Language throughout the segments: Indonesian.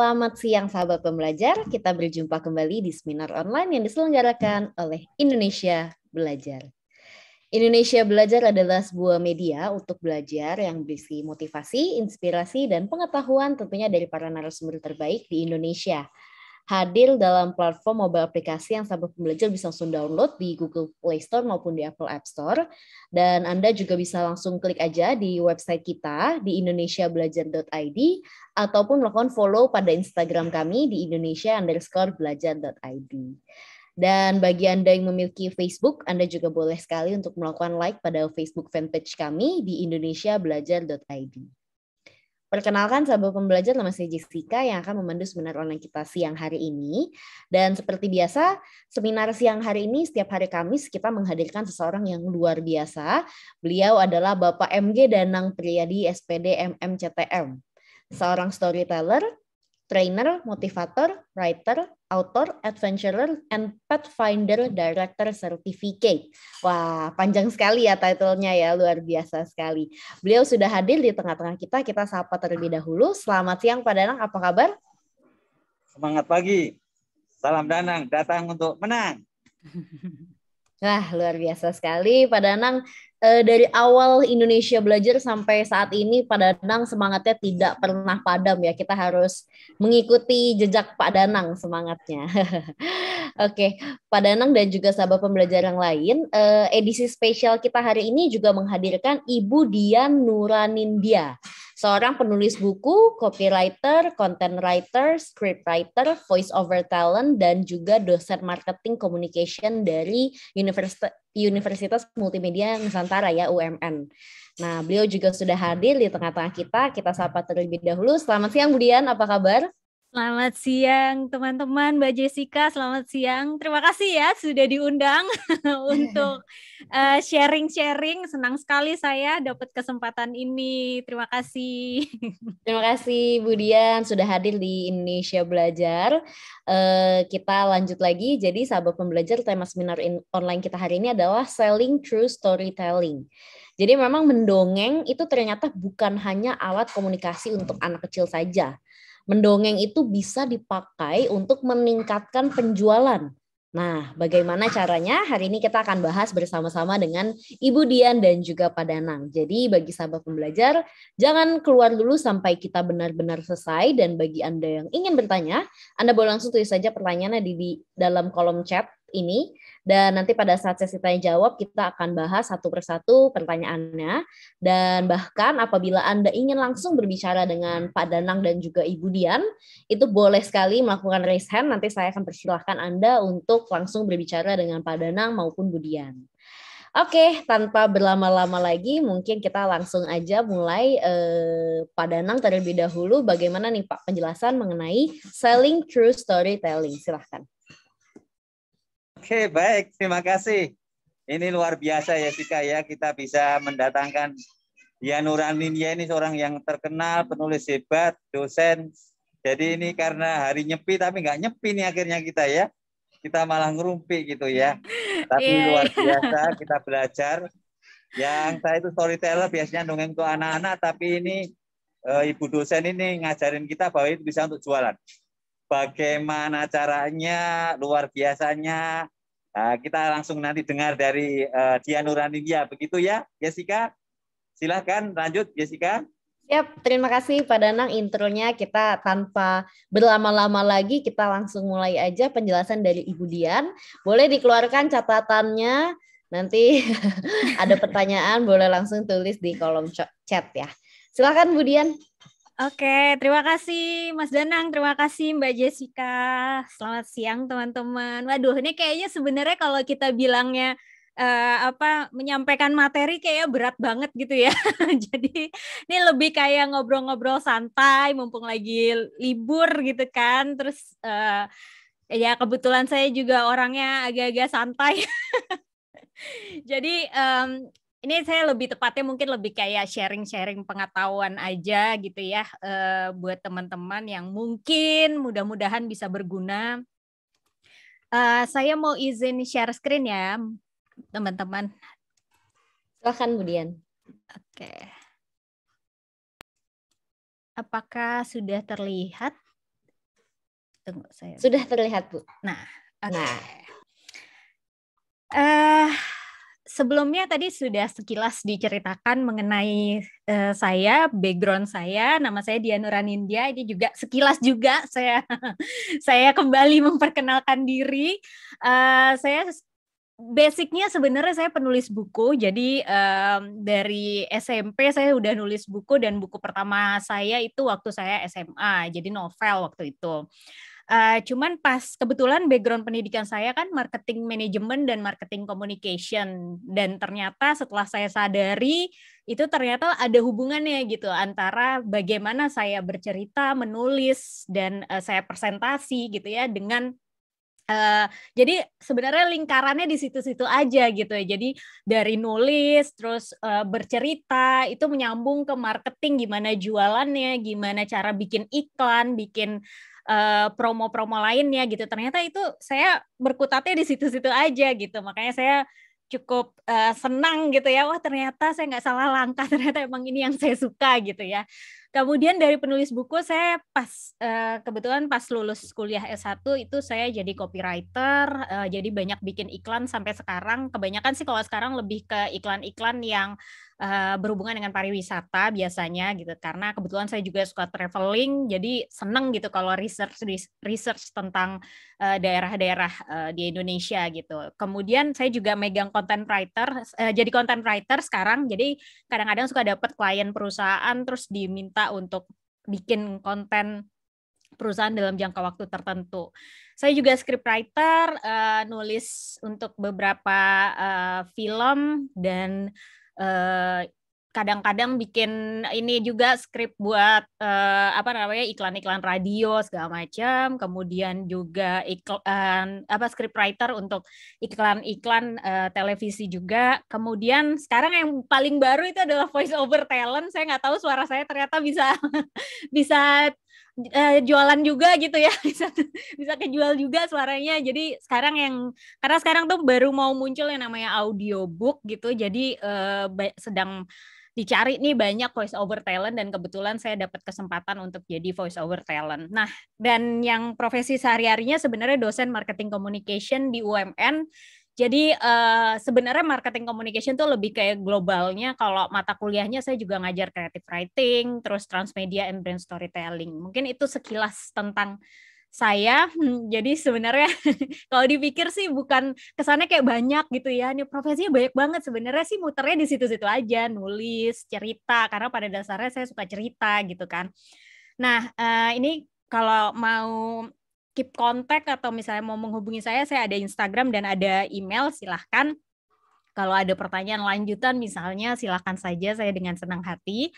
Selamat siang sahabat pembelajar, kita berjumpa kembali di seminar online yang diselenggarakan oleh Indonesia Belajar. Indonesia Belajar adalah sebuah media untuk belajar yang berisi motivasi, inspirasi, dan pengetahuan tentunya dari para narasumber terbaik di Indonesia. Hadir dalam platform mobile aplikasi yang sahabat pembelajar bisa langsung download di Google Play Store maupun di Apple App Store. Dan Anda juga bisa langsung klik aja di website kita di indonesiabelajar.id ataupun melakukan follow pada Instagram kami di indonesia_belajar.id. Dan bagi Anda yang memiliki Facebook, Anda juga boleh sekali untuk melakukan like pada Facebook fanpage kami di indonesiabelajar.id. Perkenalkan sahabat pembelajar, nama saya Jessica yang akan memandu seminar online kita siang hari ini. Dan seperti biasa, seminar siang hari ini setiap hari Kamis kita menghadirkan seseorang yang luar biasa. Beliau adalah Bapak MG Danang Priyadi, SPD MMCTM. Seorang storyteller, trainer, motivator, writer, author, adventurer, and pathfinder director certificate. Wah, panjang sekali ya title-nya ya, luar biasa sekali. Beliau sudah hadir di tengah-tengah kita sapa terlebih dahulu. Selamat siang Pak Danang, apa kabar? Semangat pagi, salam Danang, datang untuk menang. Wah, luar biasa sekali Pak Danang. Dari awal Indonesia Belajar sampai saat ini, Pak Danang semangatnya tidak pernah padam ya. Kita harus mengikuti jejak Pak Danang semangatnya. Oke, Pak Danang dan juga sahabat pembelajar yang lain, edisi spesial kita hari ini juga menghadirkan Ibu Dian Nuranindya, seorang penulis buku, copywriter, content writer, scriptwriter, voice over talent, dan juga dosen marketing communication dari Universitas Multimedia Nusantara ya, UMN. Nah, beliau juga sudah hadir di tengah-tengah kita. Kita sapa terlebih dahulu. Selamat siang Bu Dian, apa kabar? Selamat siang teman-teman, Mbak Jessica, selamat siang. Terima kasih ya sudah diundang untuk sharing-sharing. Senang sekali saya dapat kesempatan ini. Terima kasih. Terima kasih Bu Dian sudah hadir di Indonesia Belajar. Kita lanjut lagi. Jadi sahabat pembelajar, tema seminar online kita hari ini adalah Selling Through Storytelling. Jadi memang mendongeng itu ternyata bukan hanya alat komunikasi untuk anak kecil saja. Mendongeng itu bisa dipakai untuk meningkatkan penjualan. Nah, bagaimana caranya? Hari ini kita akan bahas bersama-sama dengan Ibu Dian dan juga Pak Danang. Jadi bagi sahabat pembelajar, jangan keluar dulu sampai kita benar-benar selesai. Dan bagi Anda yang ingin bertanya, Anda boleh langsung tulis saja pertanyaannya di dalam kolom chat ini. Dan nanti pada saat sesi tanya jawab, kita akan bahas satu persatu pertanyaannya. Dan bahkan apabila Anda ingin langsung berbicara dengan Pak Danang dan juga Ibu Dian, itu boleh sekali melakukan raise hand. Nanti saya akan persilahkan Anda untuk langsung berbicara dengan Pak Danang maupun Bu Dian. Oke, tanpa berlama-lama lagi, mungkin kita langsung aja mulai. Pak Danang terlebih dahulu, bagaimana nih Pak penjelasan mengenai selling through storytelling? Silahkan. Oke, baik. Terima kasih. Ini luar biasa ya, Sika ya. Kita bisa mendatangkan Dian Nuranindya, ini seorang yang terkenal, penulis hebat, dosen. Jadi ini karena hari nyepi, tapi nggak nyepi nih akhirnya kita ya. Kita malah ngerumpi gitu ya. Tapi luar biasa, kita belajar. Yang saya itu storyteller, biasanya dongeng untuk anak-anak, tapi ini Ibu dosen ini ngajarin kita bahwa itu bisa untuk jualan. Bagaimana caranya, luar biasanya. Nah, kita langsung nanti dengar dari Dian Nuranindya. Begitu ya, Jessica? Silahkan lanjut, Jessica. Siap, terima kasih Pak Danang intronya. Kita tanpa berlama-lama lagi, kita langsung mulai aja penjelasan dari Ibu Dian. Boleh dikeluarkan catatannya, nanti ada pertanyaan, boleh langsung tulis di kolom chat ya. Silakan Bu Dian. Oke, terima kasih Mas Danang, terima kasih Mbak Jessica. Selamat siang teman-teman. Waduh, ini kayaknya sebenarnya kalau kita bilangnya menyampaikan materi kayaknya berat banget gitu ya. Jadi ini lebih kayak ngobrol-ngobrol santai, mumpung lagi libur gitu kan. Terus ya kebetulan saya juga orangnya agak-agak santai. Jadi ini saya lebih tepatnya mungkin lebih kayak sharing-sharing pengetahuan aja gitu ya buat teman-teman yang mungkin mudah-mudahan bisa berguna. Saya mau izin share screen ya teman-teman. Silakan Bu Dian. Oke. Apakah sudah terlihat? Tunggu saya. Sudah terlihat, Bu. Nah, oke. Nah. Sebelumnya tadi sudah sekilas diceritakan mengenai saya, background saya, nama saya Dian Nuranindya. Ini juga sekilas juga saya kembali memperkenalkan diri. Saya basicnya sebenarnya saya penulis buku. Jadi dari SMP saya udah nulis buku, dan buku pertama saya itu waktu saya SMA, jadi novel waktu itu. Cuman pas kebetulan background pendidikan saya kan marketing management dan marketing communication, dan ternyata setelah saya sadari itu ternyata ada hubungannya gitu antara bagaimana saya bercerita, menulis, dan saya presentasi gitu ya dengan jadi sebenarnya lingkarannya di situ-situ aja gitu ya. Jadi dari nulis terus bercerita itu menyambung ke marketing, gimana jualannya, gimana cara bikin iklan, bikin promo-promo lainnya gitu. Ternyata itu saya berkutatnya di situ-situ aja gitu. Makanya saya cukup senang gitu ya. Wah, ternyata saya nggak salah langkah. Ternyata emang ini yang saya suka gitu ya. Kemudian dari penulis buku saya kebetulan pas lulus kuliah S1 itu saya jadi copywriter, jadi banyak bikin iklan sampai sekarang. Kebanyakan sih kalau sekarang lebih ke iklan-iklan yang berhubungan dengan pariwisata biasanya gitu, karena kebetulan saya juga suka traveling, jadi seneng gitu kalau research tentang daerah-daerah di Indonesia gitu. Kemudian saya juga megang content writer, jadi content writer sekarang, jadi kadang-kadang suka dapat klien perusahaan terus diminta untuk bikin konten perusahaan dalam jangka waktu tertentu. Saya juga scriptwriter, nulis untuk beberapa film, dan kadang-kadang bikin ini juga skrip buat iklan-iklan radio segala macam. Kemudian juga scriptwriter untuk iklan-iklan televisi juga. Kemudian sekarang yang paling baru itu adalah voice over talent. Saya nggak tahu suara saya ternyata bisa bisa jualan juga gitu ya, bisa kejual juga suaranya. Jadi karena sekarang tuh baru mau muncul yang namanya audiobook gitu, jadi sedang dicari nih banyak voice over talent, dan kebetulan saya dapat kesempatan untuk jadi voice over talent. Nah, dan yang profesi sehari-harinya sebenarnya dosen marketing communication di UMN. Jadi sebenarnya marketing communication tuh lebih kayak globalnya. Kalau mata kuliahnya saya juga ngajar creative writing, terus transmedia and brand storytelling. Mungkin itu sekilas tentang saya. Jadi sebenarnya kalau dipikir sih bukan kesannya kayak banyak gitu ya. Ini profesinya banyak banget. Sebenarnya sih muternya di situ-situ aja, nulis, cerita, karena pada dasarnya saya suka cerita gitu kan. Nah, ini kalau mau keep kontak atau misalnya mau menghubungi saya ada Instagram dan ada email, silahkan. Kalau ada pertanyaan lanjutan misalnya, silahkan saja, saya dengan senang hati.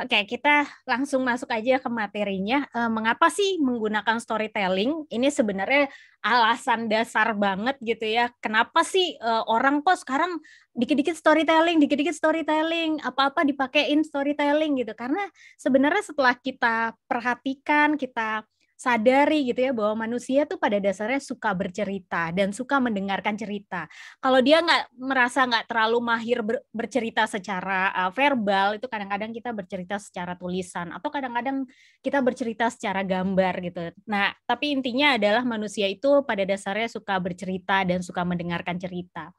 Oke, kita langsung masuk aja ke materinya. Mengapa sih menggunakan storytelling? Ini sebenarnya alasan dasar banget gitu ya. Kenapa sih orang kok sekarang dikit-dikit storytelling, apa-apa dipakein storytelling gitu. Karena sebenarnya setelah kita perhatikan, kita sadari gitu ya, bahwa manusia tuh pada dasarnya suka bercerita dan suka mendengarkan cerita. Kalau dia merasa nggak terlalu mahir bercerita secara verbal, itu kadang-kadang kita bercerita secara tulisan, atau kadang-kadang kita bercerita secara gambar gitu. Nah, tapi intinya adalah manusia itu pada dasarnya suka bercerita dan suka mendengarkan cerita.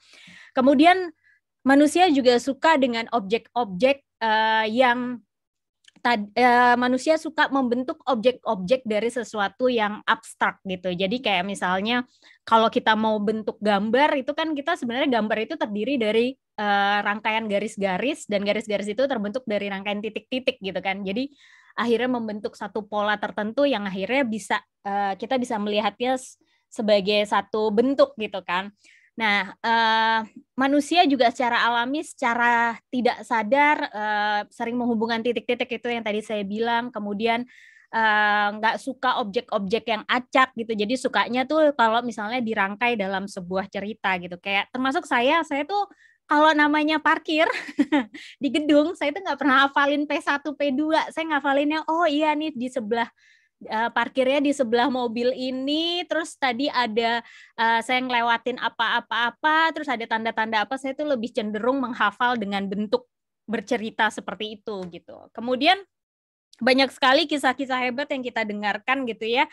Kemudian manusia juga suka dengan objek-objek yang manusia suka membentuk objek-objek dari sesuatu yang abstrak gitu. Jadi kayak misalnya kalau kita mau bentuk gambar, itu kan kita sebenarnya gambar itu terdiri dari rangkaian garis-garis, dan garis-garis itu terbentuk dari rangkaian titik-titik gitu kan. Jadi akhirnya membentuk satu pola tertentu yang akhirnya kita bisa melihatnya sebagai satu bentuk gitu kan. Nah, manusia juga secara alami, secara tidak sadar sering menghubungkan titik-titik itu yang tadi saya bilang. Kemudian nggak suka objek-objek yang acak gitu. Jadi sukanya tuh kalau misalnya dirangkai dalam sebuah cerita gitu. Kayak termasuk saya tuh kalau namanya parkir di gedung, saya tuh nggak pernah hafalin P1, P2. Saya ngafalinnya, oh iya nih di sebelah parkirnya di sebelah mobil ini, terus tadi ada saya ngelewatin apa-apa, terus ada tanda-tanda apa. Saya tuh lebih cenderung menghafal dengan bentuk bercerita seperti itu gitu. Kemudian banyak sekali kisah-kisah hebat yang kita dengarkan gitu ya,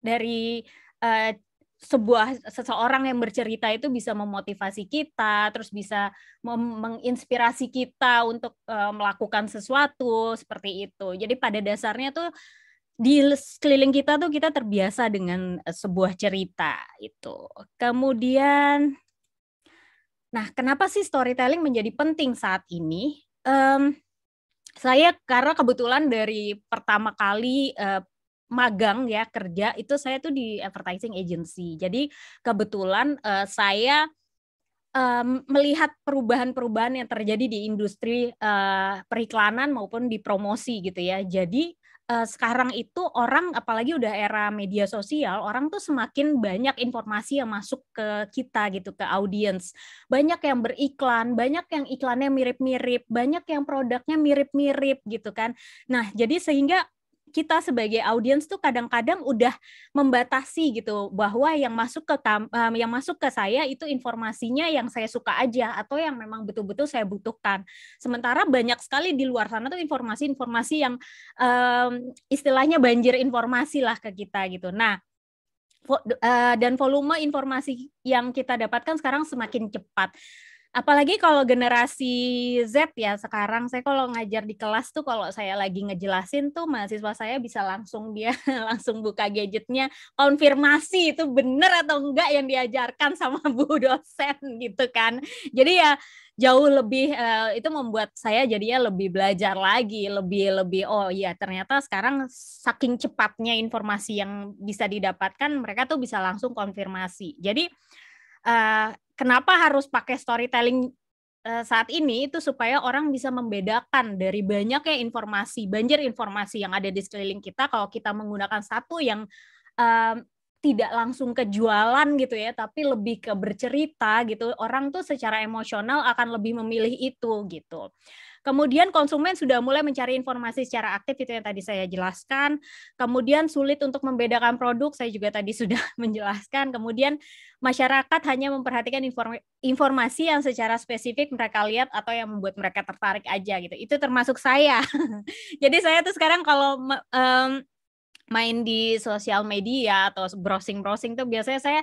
dari seseorang yang bercerita itu bisa memotivasi kita, terus bisa menginspirasi kita untuk melakukan sesuatu seperti itu. Jadi pada dasarnya tuh di sekeliling kita tuh kita terbiasa dengan sebuah cerita itu. Kemudian, nah kenapa sih storytelling menjadi penting saat ini? Saya karena kebetulan dari pertama kali magang ya kerja itu saya tuh di advertising agency. Jadi kebetulan saya melihat perubahan-perubahan yang terjadi di industri periklanan maupun di promosi gitu ya. Jadi sekarang itu orang apalagi udah era media sosial, orang tuh semakin banyak informasi yang masuk ke kita gitu, ke audiens. Banyak yang beriklan, banyak yang iklannya mirip-mirip, banyak yang produknya mirip-mirip gitu kan. Nah, jadi sehingga kita sebagai audiens tuh kadang-kadang udah membatasi gitu bahwa yang masuk ke saya itu informasinya yang saya suka aja atau yang memang betul-betul saya butuhkan. Sementara banyak sekali di luar sana tuh informasi-informasi yang istilahnya banjir informasi lah ke kita gitu. Nah, dan volume informasi yang kita dapatkan sekarang semakin cepat. Apalagi kalau generasi Z ya sekarang, saya kalau ngajar di kelas tuh kalau saya lagi ngejelasin tuh mahasiswa saya bisa langsung langsung buka gadgetnya, konfirmasi itu benar atau enggak yang diajarkan sama bu dosen gitu kan. Jadi ya jauh lebih itu membuat saya jadinya lebih belajar lagi, lebih oh iya ternyata sekarang saking cepatnya informasi yang bisa didapatkan, mereka tuh bisa langsung konfirmasi. Jadi kenapa harus pakai storytelling saat ini itu supaya orang bisa membedakan dari banyaknya informasi, banjir informasi yang ada di sekeliling kita. Kalau kita menggunakan satu yang tidak langsung ke jualan gitu ya, tapi lebih ke bercerita gitu, orang tuh secara emosional akan lebih memilih itu gitu. Kemudian konsumen sudah mulai mencari informasi secara aktif, itu yang tadi saya jelaskan. Kemudian sulit untuk membedakan produk, saya juga tadi sudah menjelaskan. Kemudian masyarakat hanya memperhatikan informasi yang secara spesifik mereka lihat atau yang membuat mereka tertarik aja gitu. Itu termasuk saya. Jadi saya tuh sekarang kalau main di sosial media atau browsing tuh biasanya saya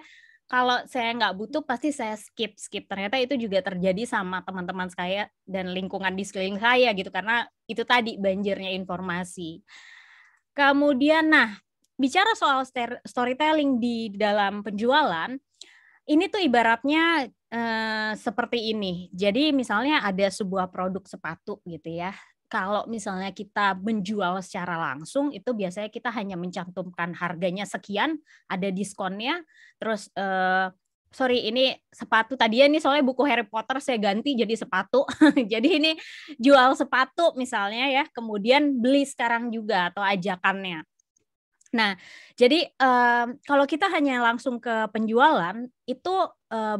kalau saya nggak butuh pasti saya skip. Ternyata itu juga terjadi sama teman-teman saya dan lingkungan di sekeliling saya gitu karena itu tadi banjirnya informasi. Kemudian nah, bicara soal storytelling di dalam penjualan, ini tuh ibaratnya seperti ini. Jadi misalnya ada sebuah produk sepatu gitu ya. Kalau misalnya kita menjual secara langsung, itu biasanya kita hanya mencantumkan harganya sekian, ada diskonnya, terus sorry ini sepatu tadi ini soalnya buku Harry Potter saya ganti jadi sepatu. Jadi ini jual sepatu misalnya ya, kemudian beli sekarang juga atau ajakannya. Nah, jadi kalau kita hanya langsung ke penjualan, itu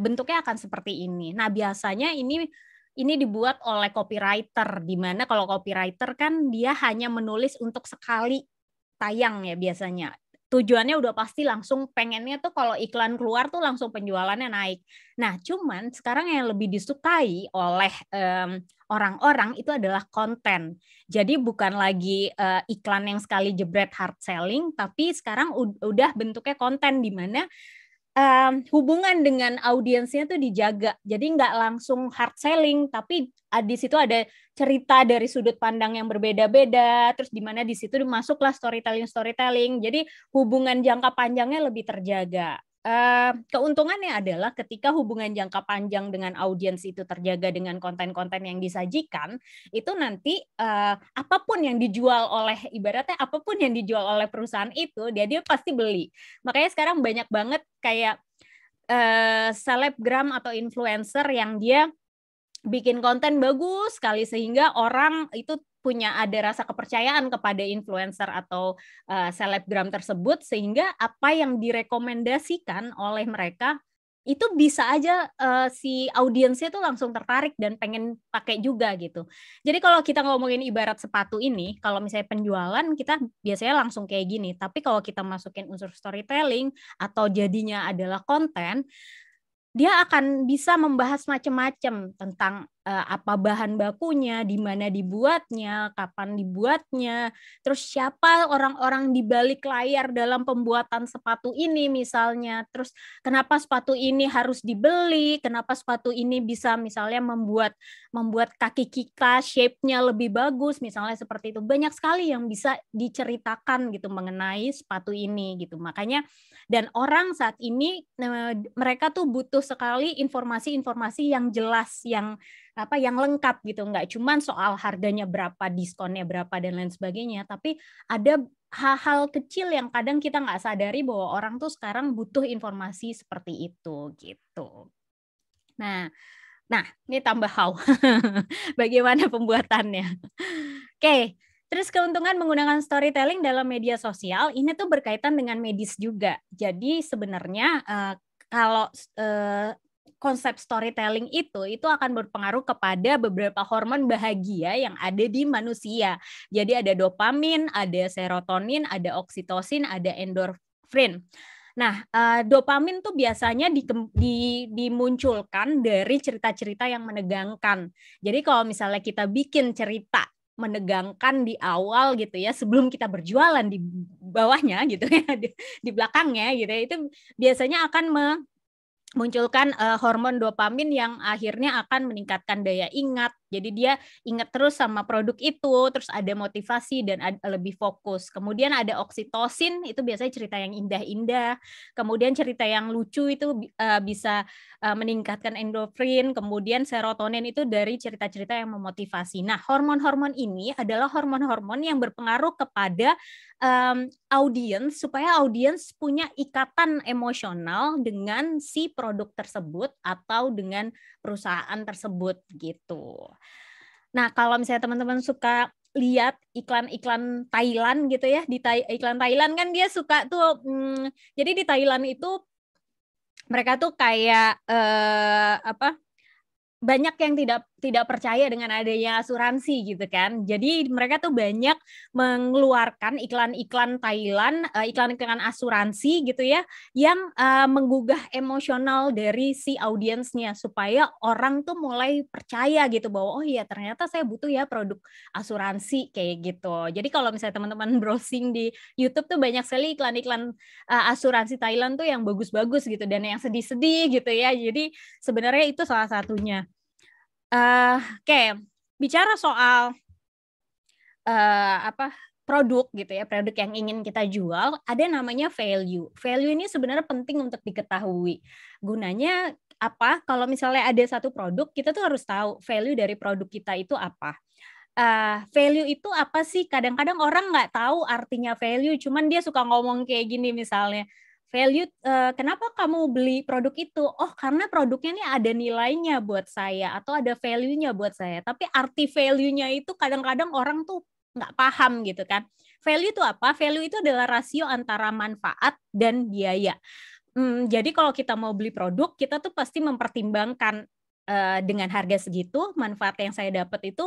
bentuknya akan seperti ini. Nah, biasanya ini dibuat oleh copywriter, di mana kalau copywriter kan dia hanya menulis untuk sekali tayang ya biasanya. Tujuannya udah pasti langsung pengennya tuh kalau iklan keluar tuh langsung penjualannya naik. Nah, cuman sekarang yang lebih disukai oleh orang-orang itu adalah konten. Jadi bukan lagi iklan yang sekali jebret hard selling, tapi sekarang udah bentuknya konten di mana hubungan dengan audiensnya tuh dijaga. Jadi nggak langsung hard selling, tapi di situ ada cerita dari sudut pandang yang berbeda-beda, terus di mana di situ masuklah storytelling. Jadi hubungan jangka panjangnya lebih terjaga. Keuntungannya adalah ketika hubungan jangka panjang dengan audiens itu terjaga dengan konten-konten yang disajikan, itu nanti apapun yang dijual oleh ibaratnya apapun yang dijual oleh perusahaan itu dia pasti beli. Makanya sekarang banyak banget kayak selebgram atau influencer yang dia bikin konten bagus sekali sehingga orang itu ada rasa kepercayaan kepada influencer atau selebgram tersebut sehingga apa yang direkomendasikan oleh mereka itu bisa aja si audiensnya tuh langsung tertarik dan pengen pakai juga gitu. Jadi kalau kita ngomongin ibarat sepatu ini, kalau misalnya penjualan kita biasanya langsung kayak gini. Tapi kalau kita masukin unsur storytelling atau jadinya adalah konten, dia akan bisa membahas macam-macam tentang apa bahan bakunya, di mana dibuatnya, kapan dibuatnya, terus siapa orang-orang di balik layar dalam pembuatan sepatu ini misalnya, terus kenapa sepatu ini harus dibeli, kenapa sepatu ini bisa misalnya membuat kaki kita shape-nya lebih bagus, misalnya seperti itu. Banyak sekali yang bisa diceritakan gitu mengenai sepatu ini gitu. Makanya dan orang saat ini mereka tuh butuh sekali informasi-informasi yang jelas, yang lengkap gitu, nggak cuma soal harganya berapa, diskonnya berapa dan lain sebagainya, tapi ada hal-hal kecil yang kadang kita nggak sadari bahwa orang tuh sekarang butuh informasi seperti itu gitu. Nah ini tambah how bagaimana pembuatannya. Oke. Terus keuntungan menggunakan storytelling dalam media sosial ini tuh berkaitan dengan medis juga. Jadi sebenarnya kalau konsep storytelling itu akan berpengaruh kepada beberapa hormon bahagia yang ada di manusia. Jadi ada dopamin, ada serotonin, ada oksitosin, ada endorfin. Nah, dopamin tuh biasanya dimunculkan dari cerita-cerita yang menegangkan. Jadi kalau misalnya kita bikin cerita menegangkan di awal gitu ya, sebelum kita berjualan di bawahnya gitu ya, di belakangnya gitu ya, itu biasanya akan munculkan hormon dopamin yang akhirnya akan meningkatkan daya ingat. Jadi dia ingat terus sama produk itu, terus ada motivasi dan lebih fokus. Kemudian ada oksitosin, itu biasanya cerita yang indah-indah. Kemudian cerita yang lucu itu bisa meningkatkan endorfin. Kemudian serotonin itu dari cerita-cerita yang memotivasi. Nah, hormon-hormon ini adalah hormon-hormon yang berpengaruh kepada audiens, supaya audiens punya ikatan emosional dengan si produk tersebut atau dengan perusahaan tersebut gitu. Nah, kalau misalnya teman-teman suka lihat iklan-iklan Thailand gitu ya, di iklan Thailand kan dia suka tuh, jadi di Thailand itu mereka tuh kayak banyak yang tidak percaya dengan adanya asuransi gitu kan. Jadi mereka tuh banyak mengeluarkan iklan-iklan Thailand, iklan-iklan asuransi gitu ya, yang menggugah emosional dari si audiensnya supaya orang tuh mulai percaya gitu bahwa oh iya ternyata saya butuh ya produk asuransi kayak gitu. Jadi kalau misalnya teman-teman browsing di YouTube tuh banyak sekali iklan-iklan asuransi Thailand tuh yang bagus-bagus gitu dan yang sedih-sedih gitu ya. Jadi sebenarnya itu salah satunya. Oke, bicara soal produk gitu ya, produk yang ingin kita jual, ada namanya value. Value ini sebenarnya penting untuk diketahui. Gunanya apa? Kalau misalnya ada satu produk, kita tuh harus tahu value dari produk kita itu apa. Value itu apa sih? Kadang-kadang orang nggak tahu artinya value, cuman dia suka ngomong kayak gini misalnya. Value, kenapa kamu beli produk itu? Oh, karena produknya ini ada nilainya buat saya atau ada value-nya buat saya. Tapi arti value-nya itu kadang-kadang orang tuh nggak paham gitu kan. Value itu apa? Value itu adalah rasio antara manfaat dan biaya. Jadi kalau kita mau beli produk, kita tuh pasti mempertimbangkan dengan harga segitu, manfaat yang saya dapat itu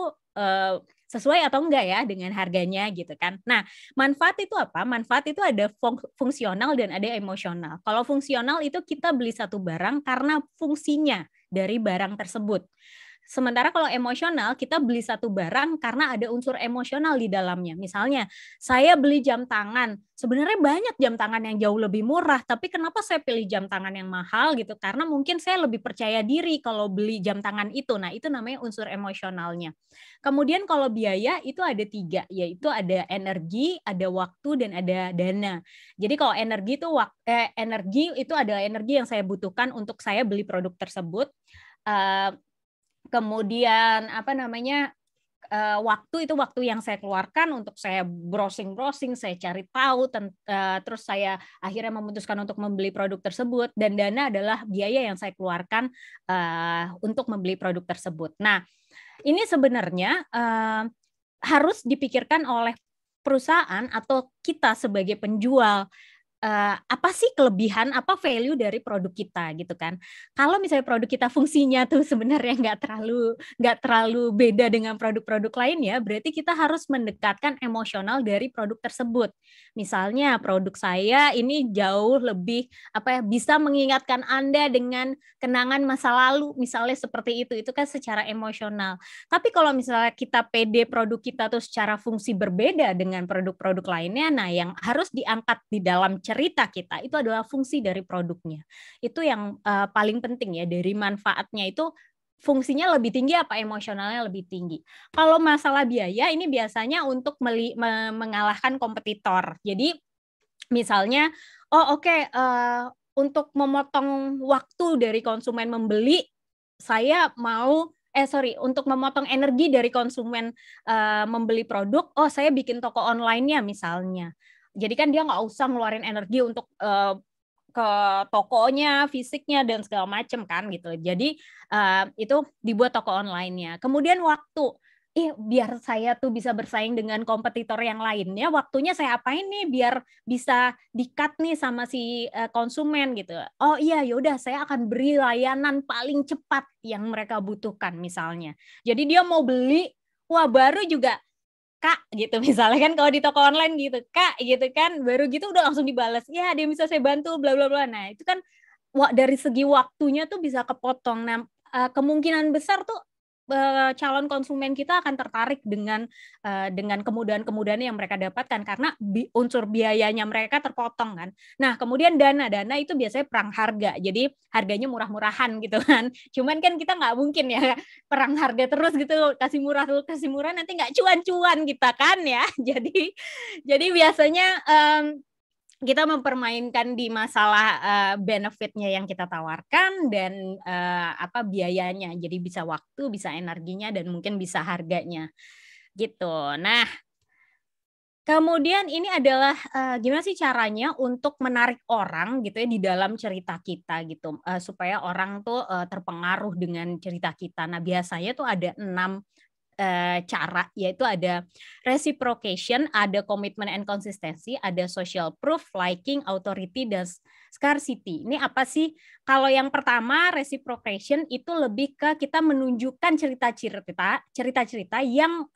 sesuai atau enggak ya dengan harganya gitu kan. Nah, manfaat itu apa? Manfaat itu ada fungsional dan ada emosional. Kalau fungsional itu kita beli satu barang karena fungsinya dari barang tersebut. Sementara kalau emosional, kita beli satu barang karena ada unsur emosional di dalamnya. Misalnya, saya beli jam tangan. Sebenarnya banyak jam tangan yang jauh lebih murah, tapi kenapa saya pilih jam tangan yang mahal gitu? Karena mungkin saya lebih percaya diri kalau beli jam tangan itu. Nah, itu namanya unsur emosionalnya. Kemudian kalau biaya itu ada 3, yaitu ada energi, ada waktu, dan ada dana. Jadi kalau energi itu adalah energi yang saya butuhkan untuk saya beli produk tersebut. Kemudian waktu itu waktu yang saya keluarkan untuk saya browsing, saya cari tahu, terus saya akhirnya memutuskan untuk membeli produk tersebut, dan dana adalah biaya yang saya keluarkan untuk membeli produk tersebut. Nah, ini sebenarnya harus dipikirkan oleh perusahaan atau kita sebagai penjual. apa sih kelebihan, apa value dari produk kita gitu kan. Kalau misalnya produk kita fungsinya tuh sebenarnya nggak terlalu beda dengan produk-produk lainnya, berarti kita harus mendekatkan emosional dari produk tersebut. Misalnya produk saya ini jauh lebih bisa mengingatkan Anda dengan kenangan masa lalu, misalnya seperti itu kan secara emosional. Tapi kalau misalnya kita pede produk kita tuh secara fungsi berbeda dengan produk-produk lainnya, nah yang harus diangkat di dalam cerita kita itu adalah fungsi dari produknya. Itu yang paling penting ya, dari manfaatnya itu fungsinya lebih tinggi apa emosionalnya lebih tinggi. Kalau masalah biaya ini biasanya untuk mengalahkan kompetitor. Jadi misalnya untuk memotong waktu dari konsumen membeli, saya mau untuk memotong energi dari konsumen membeli produk, saya bikin toko online-nya misalnya. Jadi kan dia nggak usah ngeluarin energi untuk ke tokonya, fisiknya dan segala macam kan gitu. Jadi itu dibuat toko online-nya. Kemudian waktu, biar saya tuh bisa bersaing dengan kompetitor yang lainnya, waktunya saya apain nih biar bisa di-cut nih sama si konsumen gitu. Oh iya, yaudah saya akan beri layanan paling cepat yang mereka butuhkan misalnya. Jadi dia mau beli, baru juga Kak gitu misalnya kan, kalau di toko online gitu Kak gitu kan, baru gitu udah langsung dibalas, ya dia bisa saya bantu bla bla bla. Nah itu kan dari segi waktunya tuh bisa kepotong. Nah kemungkinan besar tuh calon konsumen kita akan tertarik dengan kemudahan-kemudahan yang mereka dapatkan karena unsur biayanya mereka terpotong kan. Nah kemudian dana itu biasanya perang harga, jadi harganya murah-murahan gitu kan. Cuman kan kita nggak mungkin ya perang harga terus gitu, kasih murah nanti nggak cuan-cuan kita kan ya. Jadi biasanya kita mempermainkan di masalah benefitnya yang kita tawarkan dan biayanya. Jadi bisa waktu, bisa energinya, dan mungkin bisa harganya. Gitu. Nah, kemudian ini adalah gimana sih caranya untuk menarik orang gitu ya di dalam cerita kita gitu, supaya orang tuh terpengaruh dengan cerita kita. Nah, biasanya tuh ada 6 cara, yaitu ada reciprocation, ada commitment and consistency, ada social proof, liking, authority, dan scarcity. Ini apa sih? Kalau yang pertama reciprocation itu lebih ke kita menunjukkan cerita-cerita yang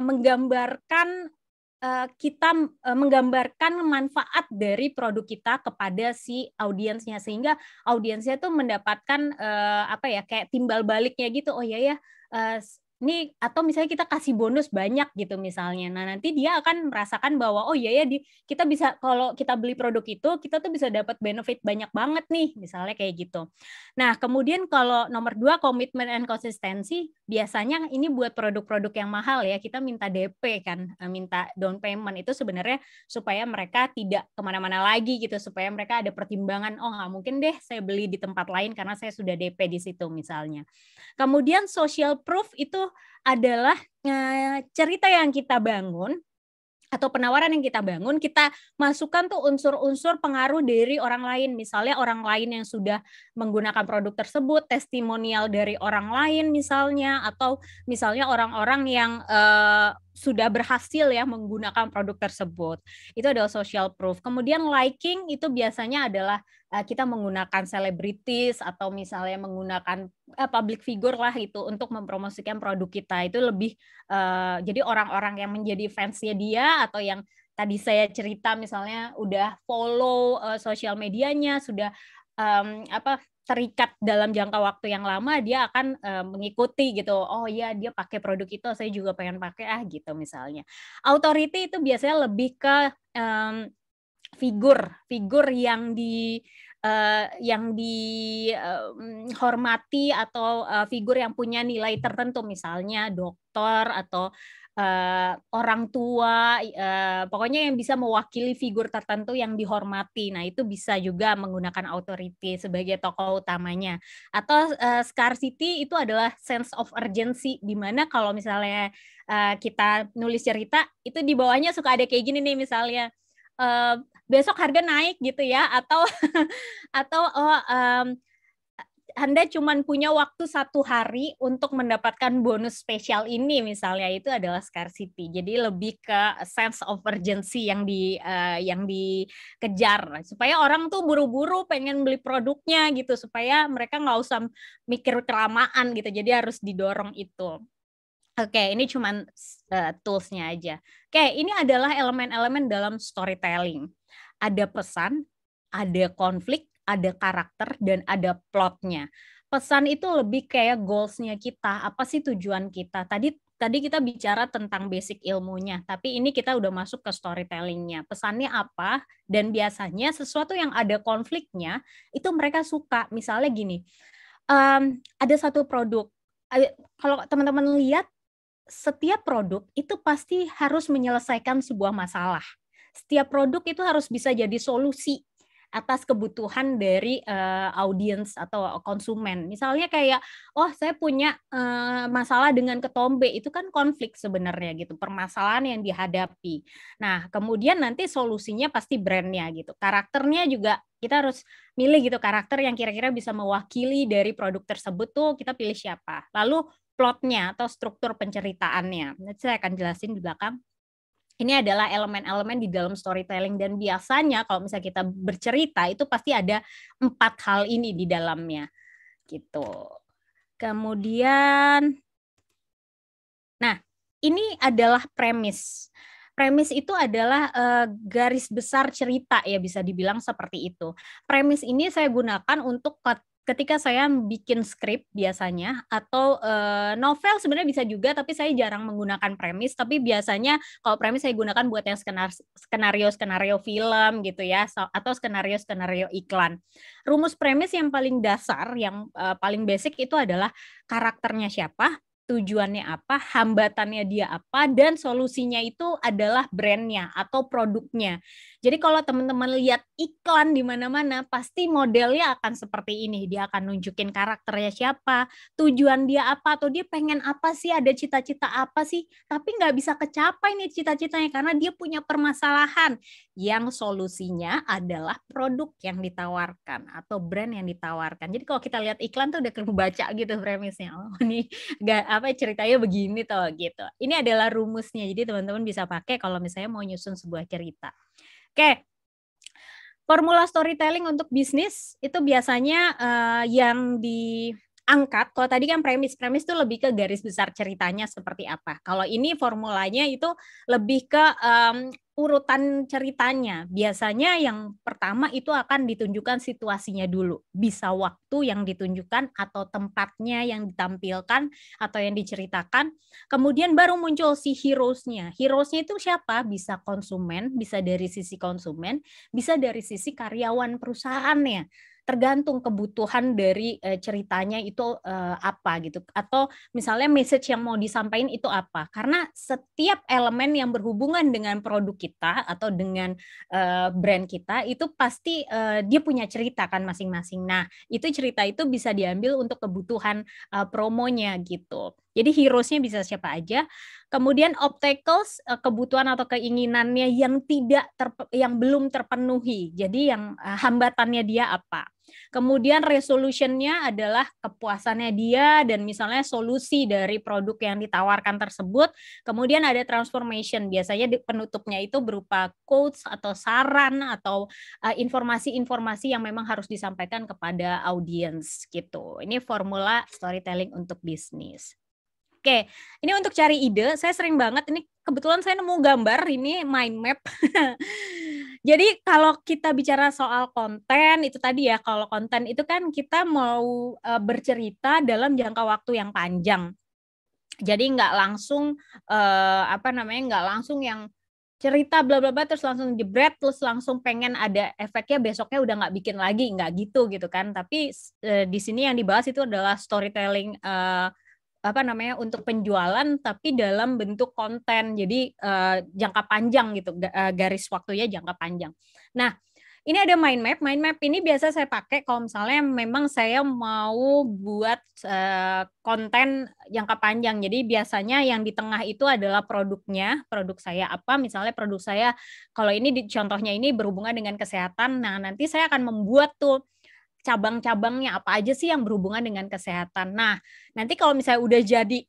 menggambarkan menggambarkan manfaat dari produk kita kepada si audiensnya, sehingga audiensnya tuh mendapatkan kayak timbal baliknya gitu. Oh iya ya, ini atau misalnya kita kasih bonus banyak gitu misalnya. Nah, nanti dia akan merasakan bahwa oh iya ya kita bisa, kalau kita beli produk itu kita tuh bisa dapat benefit banyak banget nih, misalnya kayak gitu. Nah, kemudian kalau nomor 2 commitment and consistency, biasanya ini buat produk-produk yang mahal ya, kita minta DP kan, minta down payment itu sebenarnya supaya mereka tidak kemana-mana lagi gitu, supaya mereka ada pertimbangan, oh nggak mungkin deh saya beli di tempat lain karena saya sudah DP di situ misalnya. Kemudian social proof itu adalah cerita yang kita bangun atau penawaran yang kita bangun, kita masukkan tuh unsur-unsur pengaruh dari orang lain. Misalnya orang lain yang sudah menggunakan produk tersebut, testimonial dari orang lain misalnya, atau misalnya orang-orang yang sudah berhasil ya menggunakan produk tersebut. Itu adalah social proof. Kemudian liking itu biasanya adalah kita menggunakan selebritis atau misalnya menggunakan public figure lah itu untuk mempromosikan produk kita. Itu lebih jadi orang-orang yang menjadi fansnya dia atau yang tadi saya cerita misalnya udah follow sosial medianya, sudah terikat dalam jangka waktu yang lama, dia akan mengikuti gitu. Oh iya, dia pakai produk itu, saya juga pengen pakai gitu misalnya. Authority itu biasanya lebih ke figur yang dihormati atau figur yang punya nilai tertentu, misalnya dokter atau orang tua, pokoknya yang bisa mewakili figur tertentu yang dihormati. Nah, itu bisa juga menggunakan authority sebagai tokoh utamanya. Atau scarcity itu adalah sense of urgency, di mana kalau misalnya kita nulis cerita, itu di bawahnya suka ada kayak gini nih, misalnya besok harga naik gitu ya, atau Anda cuma punya waktu 1 hari untuk mendapatkan bonus spesial ini misalnya, itu adalah scarcity. Jadi lebih ke sense of urgency yang dikejar supaya orang tuh buru-buru pengen beli produknya gitu, supaya mereka nggak usah mikir kelamaan gitu. Jadi harus didorong itu. Oke, ini cuman tools-nya aja. Oke, ini adalah elemen-elemen dalam storytelling. Ada pesan, ada konflik, ada karakter, dan ada plotnya. Pesan itu lebih kayak goals-nya kita, apa sih tujuan kita. Tadi kita bicara tentang basic ilmunya, tapi ini kita udah masuk ke storytelling-nya. Pesannya apa, dan biasanya sesuatu yang ada konfliknya, itu mereka suka. Misalnya gini, ada satu produk, kalau teman-teman lihat, setiap produk itu pasti harus menyelesaikan sebuah masalah. Setiap produk itu harus bisa jadi solusi atas kebutuhan dari audiens atau konsumen. Misalnya kayak, oh saya punya masalah dengan ketombe, itu kan konflik sebenarnya gitu, permasalahan yang dihadapi. Nah, kemudian nanti solusinya pasti brandnya gitu. Karakternya juga kita harus milih gitu, karakter yang kira-kira bisa mewakili dari produk tersebut tuh kita pilih siapa. Lalu plotnya atau struktur penceritaannya. Nanti saya akan jelasin di belakang. Ini adalah elemen-elemen di dalam storytelling, dan biasanya kalau misalnya kita bercerita itu pasti ada 4 hal ini di dalamnya gitu. Kemudian, nah ini adalah premis. Premis itu adalah garis besar cerita ya, bisa dibilang seperti itu. Premis ini saya gunakan untuk ketika saya bikin skrip biasanya, atau novel sebenarnya bisa juga, tapi saya jarang menggunakan premis. Tapi biasanya kalau premis saya gunakan buat yang skenario film gitu ya, atau skenario iklan. Rumus premis yang paling dasar, yang paling basic itu adalah karakternya siapa, tujuannya apa, hambatannya dia apa, dan solusinya itu adalah brandnya atau produknya. Jadi kalau teman-teman lihat iklan di mana-mana, pasti modelnya akan seperti ini. Dia akan nunjukin karakternya siapa, tujuan dia apa, atau dia pengen apa sih, ada cita-cita apa sih, tapi nggak bisa kecapai nih cita-citanya karena dia punya permasalahan yang solusinya adalah produk yang ditawarkan atau brand yang ditawarkan. Jadi kalau kita lihat iklan tuh udah kebaca gitu premisnya. Oh, ini ceritanya begini toh gitu. Ini adalah rumusnya. Jadi teman-teman bisa pakai kalau misalnya mau nyusun sebuah cerita. Oke, formula storytelling untuk bisnis itu biasanya yang diangkat. Kalau tadi kan premis itu lebih ke garis besar ceritanya seperti apa. Kalau ini formulanya itu lebih ke urutan ceritanya. Biasanya yang pertama itu akan ditunjukkan situasinya dulu. Bisa waktu yang ditunjukkan atau tempatnya yang ditampilkan atau yang diceritakan. Kemudian baru muncul si heroes-nya. Heroes-nya itu siapa? Bisa konsumen, bisa dari sisi konsumen, bisa dari sisi karyawan perusahaannya. Tergantung kebutuhan dari ceritanya itu apa gitu, atau misalnya message yang mau disampaikan itu apa. Karena setiap elemen yang berhubungan dengan produk kita atau dengan brand kita itu pasti dia punya cerita kan masing-masing. Nah, itu cerita itu bisa diambil untuk kebutuhan promonya gitu. Jadi heroes-nya bisa siapa aja. Kemudian obstacles, kebutuhan atau keinginannya yang belum terpenuhi. Jadi yang hambatannya dia apa. Kemudian resolution-nya adalah kepuasannya dia dan misalnya solusi dari produk yang ditawarkan tersebut. Kemudian ada transformation. Biasanya penutupnya itu berupa quotes atau saran atau informasi-informasi yang memang harus disampaikan kepada audiens gitu. Ini formula storytelling untuk bisnis. Oke, ini untuk cari ide, saya sering banget, ini kebetulan saya nemu gambar, ini mind map. Jadi kalau kita bicara soal konten, itu tadi ya, kalau konten itu kan kita mau bercerita dalam jangka waktu yang panjang. Jadi nggak langsung, nggak langsung yang cerita bla bla bla terus langsung jebret, terus langsung pengen ada efeknya besoknya udah nggak bikin lagi, nggak gitu kan. Tapi di sini yang dibahas itu adalah storytelling untuk penjualan tapi dalam bentuk konten. Jadi jangka panjang gitu, garis waktunya jangka panjang. Nah, ini ada mind map. Mind map ini biasa saya pakai kalau misalnya memang saya mau buat konten jangka panjang. Jadi biasanya yang di tengah itu adalah produknya, produk saya apa. Misalnya produk saya kalau ini contohnya ini berhubungan dengan kesehatan. Nah, nanti saya akan membuat tuh cabang-cabangnya apa aja sih yang berhubungan dengan kesehatan. Nah, nanti kalau misalnya udah jadi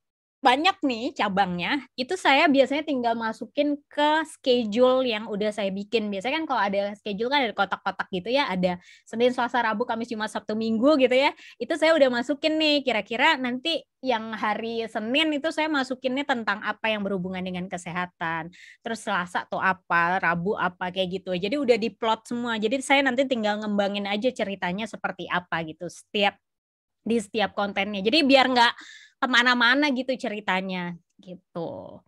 banyak nih cabangnya, itu saya biasanya tinggal masukin ke schedule yang udah saya bikin. Biasanya kan kalau ada schedule kan ada kotak-kotak gitu ya, ada Senin, Selasa, Rabu, Kamis, Jumat, Sabtu, Minggu gitu ya. Itu saya udah masukin nih, kira-kira nanti yang hari Senin itu saya masukinnya tentang apa yang berhubungan dengan kesehatan. Terus Selasa tuh apa, Rabu apa, kayak gitu. Jadi udah diplot semua. Jadi saya nanti tinggal ngembangin aja ceritanya seperti apa gitu di setiap kontennya. Jadi biar nggak kemana-mana gitu ceritanya gitu.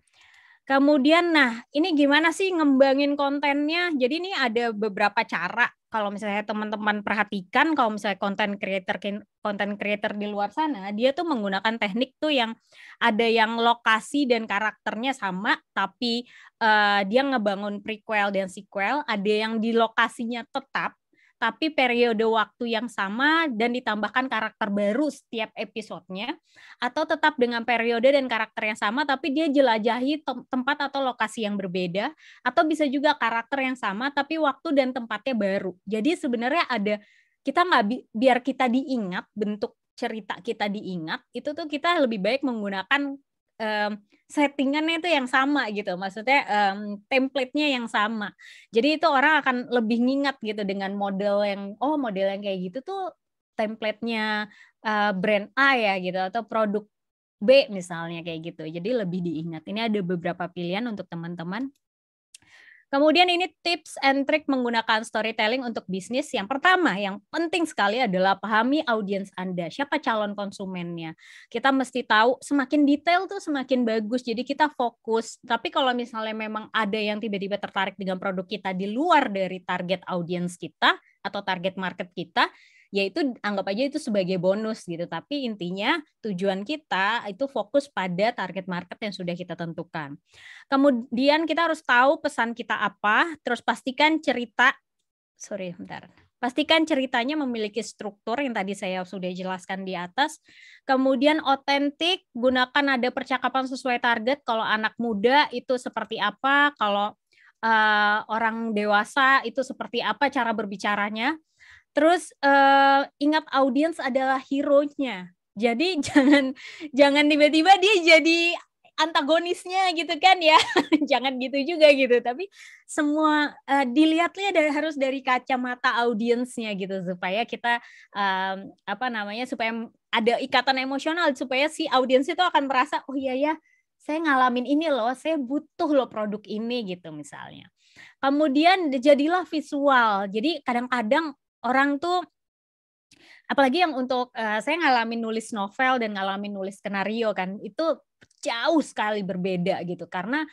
Kemudian, nah ini gimana sih ngembangin kontennya? Jadi ini ada beberapa cara. Kalau misalnya teman-teman perhatikan, kalau misalnya konten creator di luar sana, dia tuh menggunakan teknik tuh yang ada yang lokasi dan karakternya sama, tapi dia ngebangun prequel dan sequel. Ada yang di lokasinya tetap, tapi periode waktu yang sama dan ditambahkan karakter baru setiap episodenya, atau tetap dengan periode dan karakter yang sama tapi dia jelajahi tempat atau lokasi yang berbeda, atau bisa juga karakter yang sama tapi waktu dan tempatnya baru. Jadi sebenarnya ada, kita nggak biar kita diingat, bentuk cerita kita diingat, itu tuh kita lebih baik menggunakan settingannya itu yang sama gitu, maksudnya template-nya yang sama. Jadi itu orang akan lebih ngingat gitu dengan model yang kayak gitu tuh template-nya brand A ya gitu, atau produk B misalnya kayak gitu. Jadi lebih diingat. Ini ada beberapa pilihan untuk teman-teman. Kemudian ini tips and trick menggunakan storytelling untuk bisnis. Yang pertama, yang penting sekali adalah pahami audiens Anda. Siapa calon konsumennya? Kita mesti tahu, semakin detail tuh semakin bagus. Jadi kita fokus. Tapi kalau misalnya memang ada yang tiba-tiba tertarik dengan produk kita di luar dari target audiens kita atau target market kita, ya itu anggap aja itu sebagai bonus gitu. Tapi intinya tujuan kita itu fokus pada target market yang sudah kita tentukan. Kemudian kita harus tahu pesan kita apa, terus pastikan ceritanya memiliki struktur yang tadi saya sudah jelaskan di atas. Kemudian otentik, gunakan nada percakapan sesuai target. Kalau anak muda itu seperti apa, kalau orang dewasa itu seperti apa cara berbicaranya. Terus ingat audiens adalah hero-nya. Jadi jangan tiba-tiba dia jadi antagonisnya gitu kan ya. Jangan gitu juga gitu. Tapi semua dilihatnya harus dari kacamata audiensnya gitu, supaya kita supaya ada ikatan emosional, supaya si audiens itu akan merasa oh iya ya, saya ngalamin ini loh, saya butuh loh produk ini gitu misalnya. Kemudian jadilah visual. Jadi kadang-kadang orang tuh, apalagi yang untuk saya ngalamin nulis novel dan ngalamin nulis skenario kan, itu jauh sekali berbeda gitu. Karena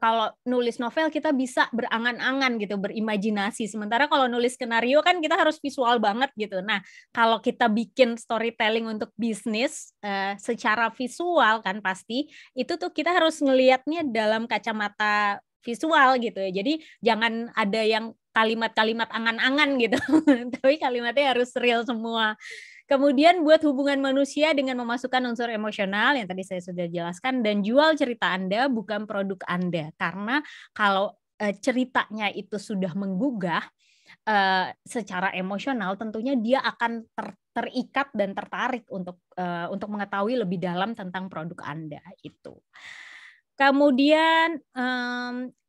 kalau nulis novel kita bisa berangan-angan gitu, berimajinasi. Sementara kalau nulis skenario kan kita harus visual banget gitu. Nah, kalau kita bikin storytelling untuk bisnis secara visual kan pasti, itu tuh kita harus ngelihatnya dalam kacamata visual gitu ya. Jadi jangan ada yang kalimat-kalimat angan-angan gitu, tapi kalimatnya harus real semua. Kemudian buat hubungan manusia dengan memasukkan unsur emosional yang tadi saya sudah jelaskan, dan jual cerita Anda bukan produk Anda. Karena kalau ceritanya itu sudah menggugah secara emosional, tentunya dia akan terikat dan tertarik untuk mengetahui lebih dalam tentang produk Anda itu. Kemudian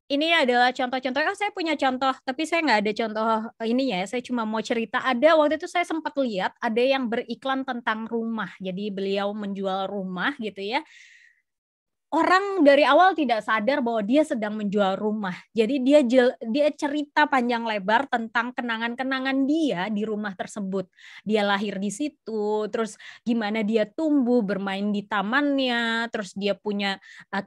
ini adalah contoh-contoh. Saya punya contoh, tapi saya nggak ada contoh ini ya. Saya cuma mau cerita. Ada waktu itu saya sempat lihat ada yang beriklan tentang rumah. Jadi beliau menjual rumah gitu ya. Orang dari awal tidak sadar bahwa dia sedang menjual rumah. Jadi dia cerita panjang lebar tentang kenangan-kenangan dia di rumah tersebut. Dia lahir di situ, terus gimana dia tumbuh bermain di tamannya, terus dia punya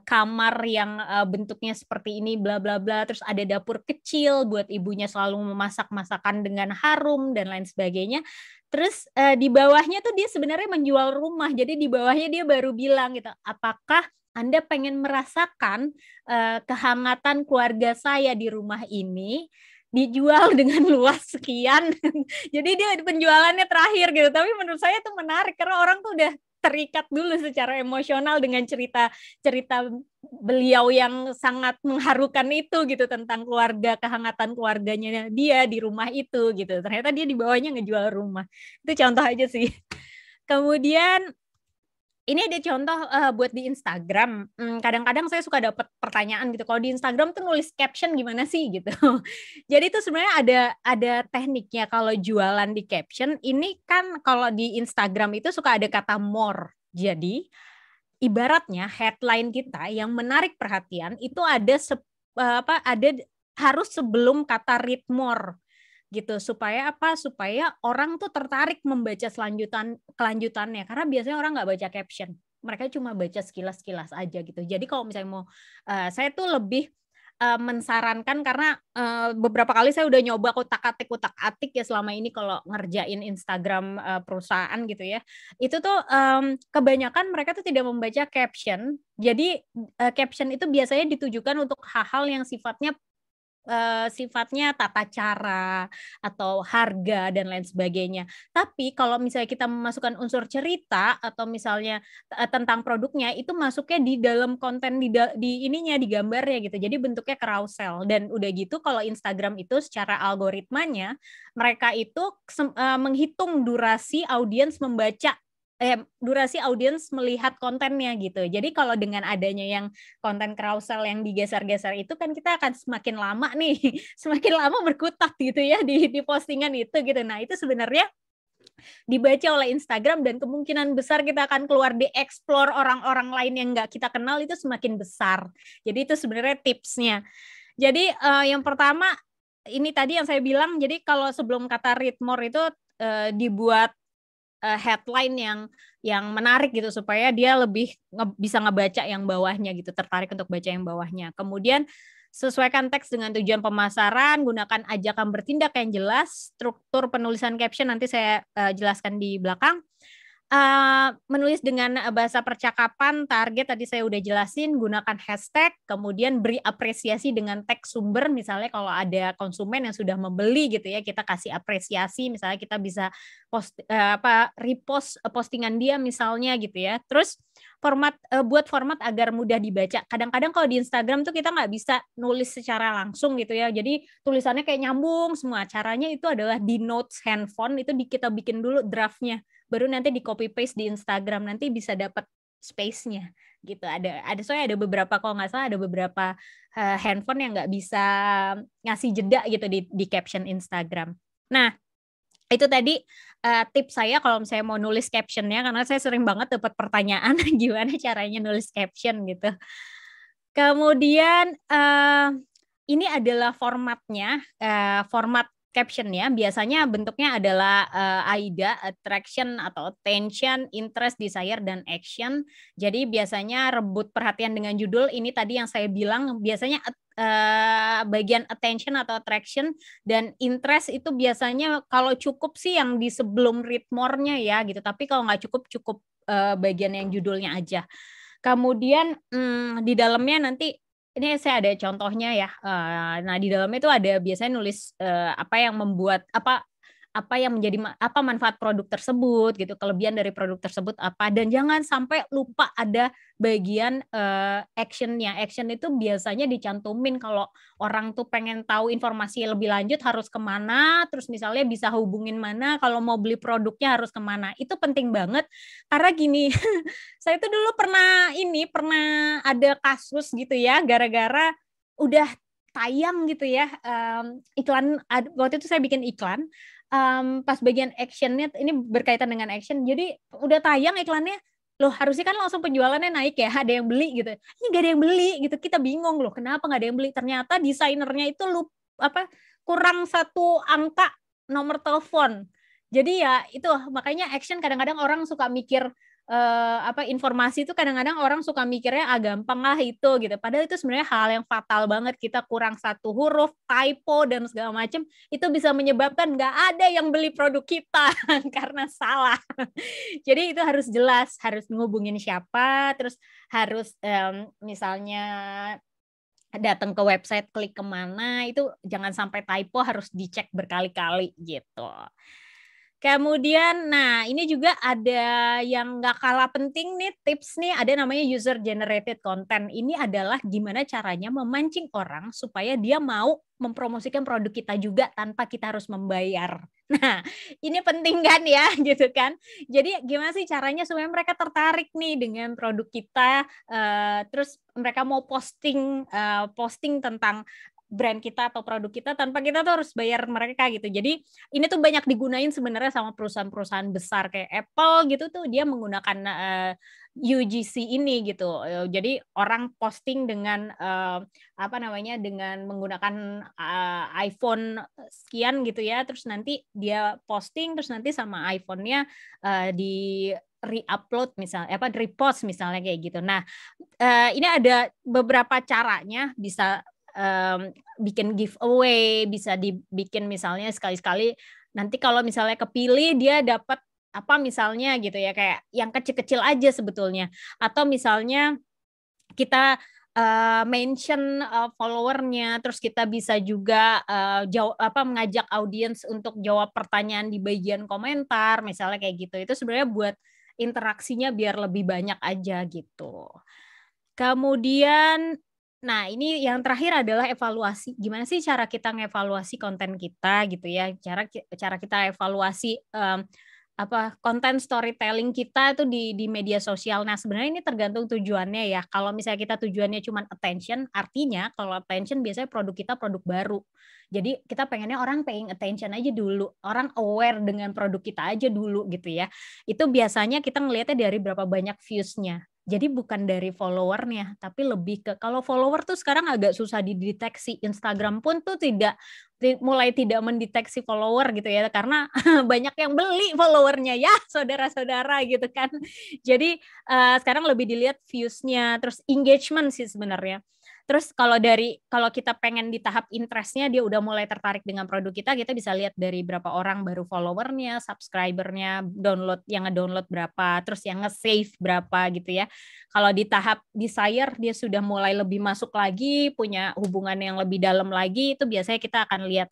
kamar yang bentuknya seperti ini, bla bla bla. Terus ada dapur kecil buat ibunya selalu memasak masakan dengan harum dan lain sebagainya. Terus di bawahnya tuh dia sebenarnya menjual rumah. Jadi di bawahnya dia baru bilang gitu, apakah Anda pengen merasakan kehangatan keluarga saya di rumah ini, dijual dengan luas sekian. Jadi dia penjualannya terakhir gitu. Tapi menurut saya itu menarik karena orang tuh udah terikat dulu secara emosional dengan cerita beliau yang sangat mengharukan itu gitu, tentang keluarga, kehangatan keluarganya dia di rumah itu gitu. Ternyata dia di bawahnya ngejual rumah. Itu contoh aja sih. Kemudian ini ada contoh buat di Instagram. Kadang-kadang saya suka dapat pertanyaan gitu. Kalau di Instagram tuh nulis caption gimana sih gitu. Jadi itu sebenarnya ada tekniknya kalau jualan di caption. Ini kan kalau di Instagram itu suka ada kata more. Jadi ibaratnya headline kita yang menarik perhatian itu ada harus sebelum kata read more gitu, supaya apa? Supaya orang tuh tertarik membaca kelanjutannya, karena biasanya orang nggak baca caption, mereka cuma baca sekilas-sekilas aja gitu. Jadi kalau misalnya mau saya tuh lebih mensarankan, karena beberapa kali saya udah nyoba kutak-atik ya selama ini kalau ngerjain Instagram perusahaan gitu ya. Itu tuh kebanyakan mereka tuh tidak membaca caption. Jadi caption itu biasanya ditujukan untuk hal-hal yang sifatnya tata cara atau harga dan lain sebagainya. Tapi kalau misalnya kita memasukkan unsur cerita atau misalnya tentang produknya, itu masuknya di dalam konten di ininya, di gambarnya gitu. Jadi bentuknya carousel. Dan udah gitu kalau Instagram itu secara algoritmanya mereka itu menghitung durasi audiens melihat kontennya gitu. Jadi kalau dengan adanya yang konten carousel yang digeser-geser itu kan kita akan semakin lama nih, semakin lama berkutat gitu ya di postingan itu gitu. Nah, itu sebenarnya dibaca oleh Instagram dan kemungkinan besar kita akan keluar di explore orang-orang lain yang nggak kita kenal itu semakin besar. Jadi itu sebenarnya tipsnya. Jadi yang pertama ini tadi yang saya bilang, jadi kalau sebelum kata read more itu dibuat headline yang menarik gitu supaya dia lebih bisa ngebaca yang bawahnya gitu, tertarik untuk baca yang bawahnya. Kemudian sesuaikan teks dengan tujuan pemasaran, gunakan ajakan bertindak yang jelas, struktur penulisan caption nanti saya jelaskan di belakang. Menulis dengan bahasa percakapan, target tadi saya udah jelasin, gunakan hashtag, kemudian beri apresiasi dengan teks sumber, misalnya kalau ada konsumen yang sudah membeli gitu ya, kita kasih apresiasi, misalnya kita bisa repost postingan dia misalnya gitu ya. Terus buat format agar mudah dibaca. Kadang-kadang kalau di Instagram tuh kita nggak bisa nulis secara langsung gitu ya, jadi tulisannya kayak nyambung semua. Caranya itu adalah di notes handphone, itu kita bikin dulu draftnya, baru nanti di copy paste di Instagram, nanti bisa dapat space-nya gitu. Soalnya ada beberapa, kalau nggak salah ada beberapa handphone yang nggak bisa ngasih jeda gitu di caption Instagram. Nah, itu tadi tips saya kalau misalnya mau nulis captionnya, karena saya sering banget dapat pertanyaan gimana caranya nulis caption gitu. Kemudian ini adalah formatnya, format captionnya biasanya bentuknya adalah AIDA, attraction atau attention, interest, desire, dan action. Jadi biasanya rebut perhatian dengan judul. Ini tadi yang saya bilang, biasanya bagian attention atau attraction dan interest itu biasanya kalau cukup sih yang di sebelum read more-nya ya gitu. Tapi kalau nggak cukup bagian yang judulnya aja. Kemudian di dalamnya nanti ini saya ada contohnya ya. Nah, di dalamnya itu ada biasanya nulis apa yang membuat apa yang menjadi manfaat produk tersebut gitu, kelebihan dari produk tersebut apa, dan jangan sampai lupa ada bagian actionnya. Action itu biasanya dicantumin kalau orang tuh pengen tahu informasi lebih lanjut harus kemana, terus misalnya bisa hubungin mana, kalau mau beli produknya harus kemana. Itu penting banget karena gini, saya tuh dulu pernah ada kasus gitu ya, gara-gara udah tayang gitu ya iklan, waktu itu saya bikin iklan. Pas bagian actionnya, ini berkaitan dengan action, jadi udah tayang iklannya, loh harusnya kan langsung penjualannya naik ya, ada yang beli gitu, ini gak ada yang beli gitu, kita bingung loh kenapa gak ada yang beli, ternyata desainernya itu kurang satu angka nomor telepon. Jadi ya itu makanya action kadang-kadang orang suka mikir informasi itu kadang-kadang orang suka mikirnya gampang lah itu gitu. Padahal itu sebenarnya hal yang fatal banget. Kita kurang satu huruf, typo dan segala macam, itu bisa menyebabkan nggak ada yang beli produk kita karena salah. Jadi itu harus jelas, harus ngehubungin siapa, terus harus misalnya datang ke website, klik kemana, itu jangan sampai typo, harus dicek berkali-kali gitu. Kemudian, nah ini juga ada yang nggak kalah penting nih, tips nih, ada namanya user generated content. Ini adalah gimana caranya memancing orang supaya dia mau mempromosikan produk kita juga tanpa kita harus membayar. Nah, ini penting kan ya, gitu kan. Jadi gimana sih caranya supaya mereka tertarik nih dengan produk kita, terus mereka mau posting tentang brand kita atau produk kita tanpa kita tuh harus bayar mereka gitu. Jadi ini tuh banyak digunain sebenarnya sama perusahaan-perusahaan besar kayak Apple gitu tuh, dia menggunakan UGC ini gitu. Jadi orang posting dengan dengan menggunakan iPhone sekian gitu ya, terus nanti dia posting, terus nanti sama iPhone-nya di re-upload misalnya, repost misalnya kayak gitu. Nah, ini ada beberapa caranya, bisa bikin giveaway, bisa dibikin misalnya sekali-sekali nanti kalau misalnya kepilih dia dapat apa misalnya gitu ya, kayak yang kecil-kecil aja sebetulnya. Atau misalnya kita mention followernya, terus kita bisa juga mengajak audiens untuk jawab pertanyaan di bagian komentar misalnya kayak gitu. Itu sebenarnya buat interaksinya biar lebih banyak aja gitu. Kemudian, nah ini yang terakhir adalah evaluasi. Gimana sih cara kita ngevaluasi konten kita gitu ya? Cara kita evaluasi konten storytelling kita itu di media sosial. Nah, sebenarnya ini tergantung tujuannya ya. Kalau misalnya kita tujuannya cuma attention, artinya kalau attention biasanya produk kita produk baru. Jadi kita pengennya orang paying attention aja dulu, orang aware dengan produk kita aja dulu gitu ya. Itu biasanya kita ngelihatnya dari berapa banyak views-nya. Jadi bukan dari followernya, tapi lebih ke kalau follower tuh sekarang agak susah dideteksi. Instagram pun tuh mulai tidak mendeteksi follower gitu ya, karena banyak yang beli followernya ya, saudara-saudara gitu kan. Jadi sekarang lebih dilihat views-nya, terus engagement sih sebenarnya. Terus kalau kita pengen di tahap interest-nya dia udah mulai tertarik dengan produk kita bisa lihat dari berapa orang baru followernya, subscribernya, yang nge-download berapa, terus yang nge-save berapa gitu ya. Kalau di tahap desire dia sudah mulai lebih masuk lagi, punya hubungan yang lebih dalam lagi, itu biasanya kita akan lihat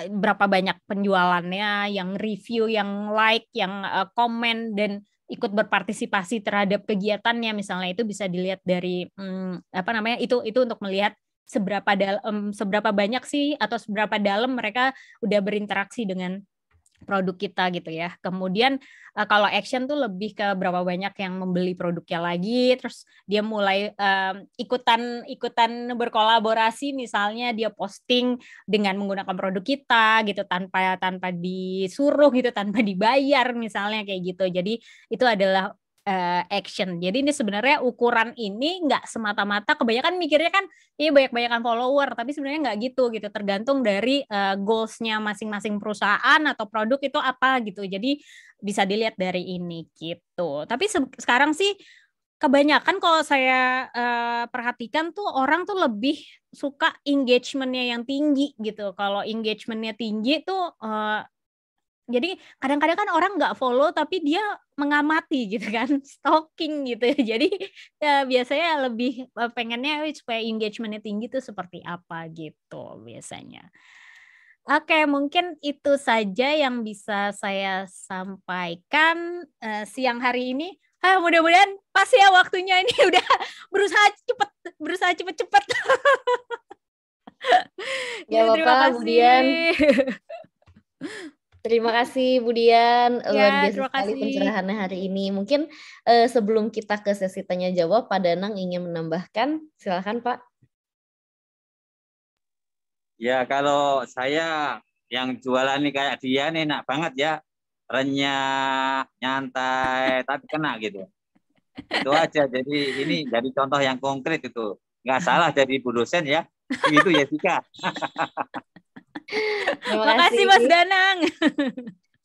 berapa banyak penjualannya, yang review, yang like, yang komen, dan ikut berpartisipasi terhadap kegiatannya misalnya. Itu bisa dilihat dari itu untuk melihat seberapa banyak sih atau seberapa dalam mereka udah berinteraksi dengan produk kita gitu ya. Kemudian kalau action tuh lebih ke berapa banyak yang membeli produknya lagi, terus dia mulai ikutan berkolaborasi, misalnya dia posting dengan menggunakan produk kita gitu tanpa disuruh gitu, tanpa dibayar misalnya kayak gitu. Jadi itu adalah action. Jadi ini sebenarnya ukuran ini nggak semata-mata, kebanyakan mikirnya kan ini banyak-banyakan follower, tapi sebenarnya nggak gitu. Tergantung dari goals-nya masing-masing perusahaan atau produk itu apa gitu. Jadi bisa dilihat dari ini gitu. Tapi sekarang sih kebanyakan kalau saya perhatikan tuh orang tuh lebih suka engagement-nya yang tinggi gitu. Kalau engagement-nya tinggi tuh jadi kadang-kadang kan orang nggak follow tapi dia mengamati gitu kan, stalking gitu. Jadi biasanya lebih pengennya supaya engagementnya tinggi tuh seperti apa gitu biasanya. Oke, mungkin itu saja yang bisa saya sampaikan siang hari ini. Mudah-mudahan pas ya waktunya, ini udah berusaha cepet-cepet. Ya, Bapak, kemudian terima kasih Bu Dian, luar biasa sekali pencerahannya hari ini. Mungkin sebelum kita ke sesi tanya jawab, Pak Danang ingin menambahkan, silakan Pak. Ya, kalau saya yang jualan nih kayak dia nih enak banget ya, renyah, nyantai, tapi kena gitu. Itu aja. Jadi ini jadi contoh yang konkret itu. Nggak salah jadi Bu dosen ya. Itu Jessica. Terima kasih Mas Danang.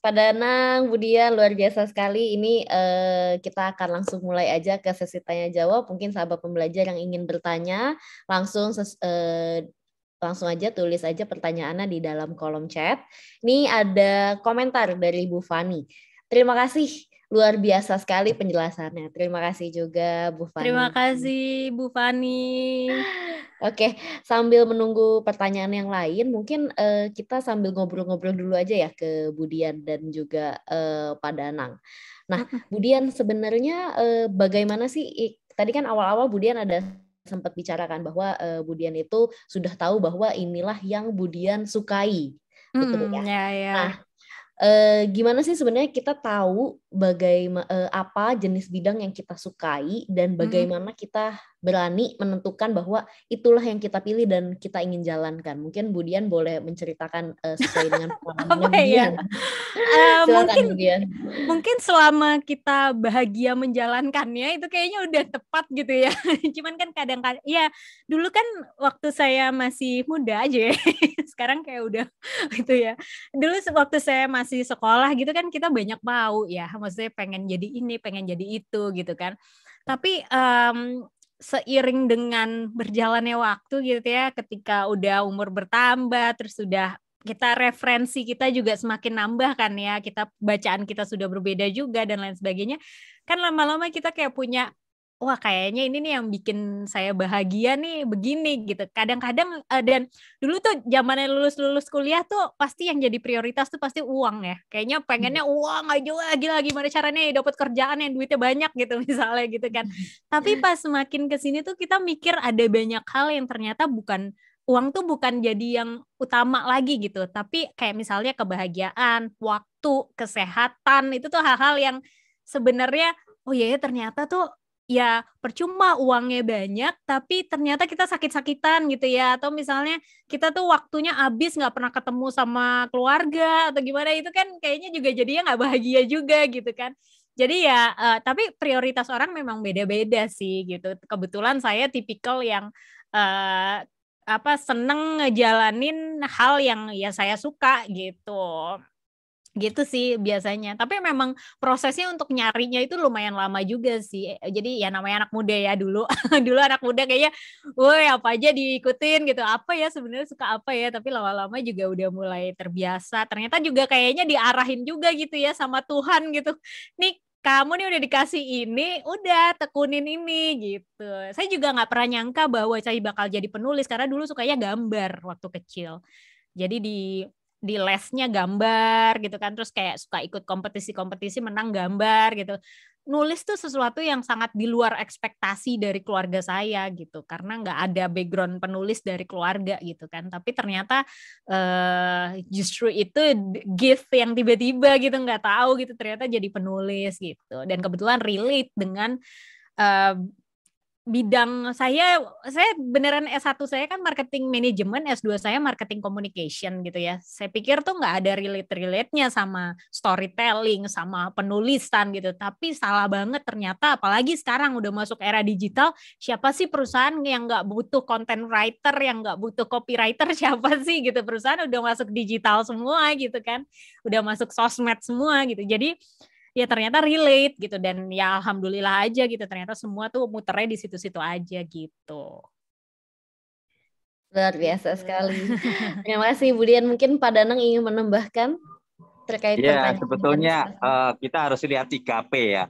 Pak Danang, Bu Dian, luar biasa sekali. Ini kita akan langsung mulai aja ke sesi tanya jawab. Mungkin sahabat pembelajar yang ingin bertanya langsung aja tulis aja pertanyaannya di dalam kolom chat. Ini ada komentar dari Bu Fani. Terima kasih Luar biasa sekali penjelasannya. Terima kasih juga Bu Fani. Terima kasih Bu Fani. Oke, sambil menunggu pertanyaan yang lain, mungkin kita sambil ngobrol-ngobrol dulu aja ya ke Bu Dian dan juga Pak Danang. Nah, Bu Dian sebenarnya bagaimana sih, tadi kan awal-awal Bu Dian ada sempat bicarakan bahwa Bu Dian itu sudah tahu bahwa inilah yang Bu Dian sukai, betul ya? Ya. Nah, gimana sih sebenarnya kita tahu bagaimana apa jenis bidang yang kita sukai dan bagaimana kita berani menentukan bahwa itulah yang kita pilih dan kita ingin jalankan. Mungkin Bu Dian boleh menceritakan sesuai dengan pengalamannya Bu Dian. Silakan Bu Dian. Mungkin selama kita bahagia menjalankannya itu kayaknya udah tepat gitu ya. Cuman kan kadang-kadang ya dulu kan waktu saya masih muda aja ya. Sekarang kayak udah gitu ya. Dulu waktu saya masih sekolah gitu kan kita banyak mau ya. Maksudnya pengen jadi ini, pengen jadi itu gitu kan. Tapi seiring dengan berjalannya waktu gitu ya, ketika udah umur bertambah, terus sudah kita referensi kita juga semakin nambah kan ya, kita bacaan kita sudah berbeda juga dan lain sebagainya, kan lama-lama kita kayak punya, wah kayaknya ini nih yang bikin saya bahagia nih begini gitu. Kadang-kadang dan dulu tuh zamannya lulus kuliah tuh pasti yang jadi prioritas tuh pasti uang ya. Kayaknya pengennya uang aja lagi gimana caranya dapat kerjaan yang duitnya banyak gitu misalnya gitu kan. Tapi pas semakin kesini tuh kita mikir ada banyak hal yang ternyata bukan, uang tuh bukan jadi yang utama lagi gitu. Tapi kayak misalnya kebahagiaan, waktu, kesehatan, itu tuh hal-hal yang sebenarnya oh iya ya ternyata tuh ya percuma uangnya banyak tapi ternyata kita sakit-sakitan gitu ya, atau misalnya kita tuh waktunya habis nggak pernah ketemu sama keluarga atau gimana, itu kan kayaknya juga jadinya nggak bahagia juga gitu kan. Jadi ya tapi prioritas orang memang beda-beda sih gitu. Kebetulan saya tipikal yang seneng ngejalanin hal yang ya saya suka gitu sih biasanya. Tapi memang prosesnya untuk nyarinya itu lumayan lama juga sih. Jadi ya namanya anak muda ya dulu. Dulu anak muda kayaknya, woi apa aja diikutin gitu. Apa ya sebenarnya suka apa ya. Tapi lama-lama juga udah mulai terbiasa. Ternyata juga kayaknya diarahin juga gitu ya sama Tuhan gitu. Nih kamu nih udah dikasih ini, udah tekunin ini gitu. Saya juga nggak pernah nyangka bahwa saya bakal jadi penulis. Karena dulu sukanya gambar waktu kecil. Jadi di lesnya gambar gitu kan, terus kayak suka ikut kompetisi-kompetisi menang gambar gitu. Nulis tuh sesuatu yang sangat di luar ekspektasi dari keluarga saya gitu, karena nggak ada background penulis dari keluarga gitu kan. Tapi ternyata justru itu gift yang tiba-tiba gitu, nggak tahu gitu ternyata jadi penulis gitu. Dan kebetulan relate dengan bidang saya beneran S1 saya kan marketing manajemen, S2 saya marketing communication gitu ya. Saya pikir tuh nggak ada relate-nya sama storytelling, sama penulisan gitu. Tapi salah banget ternyata, apalagi sekarang udah masuk era digital, siapa sih perusahaan yang nggak butuh content writer, yang nggak butuh copywriter, siapa sih gitu. Perusahaan udah masuk digital semua gitu kan, udah masuk sosmed semua gitu. Jadi ya ternyata relate gitu, dan ya alhamdulillah aja gitu, ternyata semua tuh muternya di situ-situ aja gitu. Luar biasa sekali. Terima kasih Bu Dian. Mungkin Pak Danang ingin menambahkan terkait pertanyaan. Ya, sebetulnya kita harus lihat 3P ya.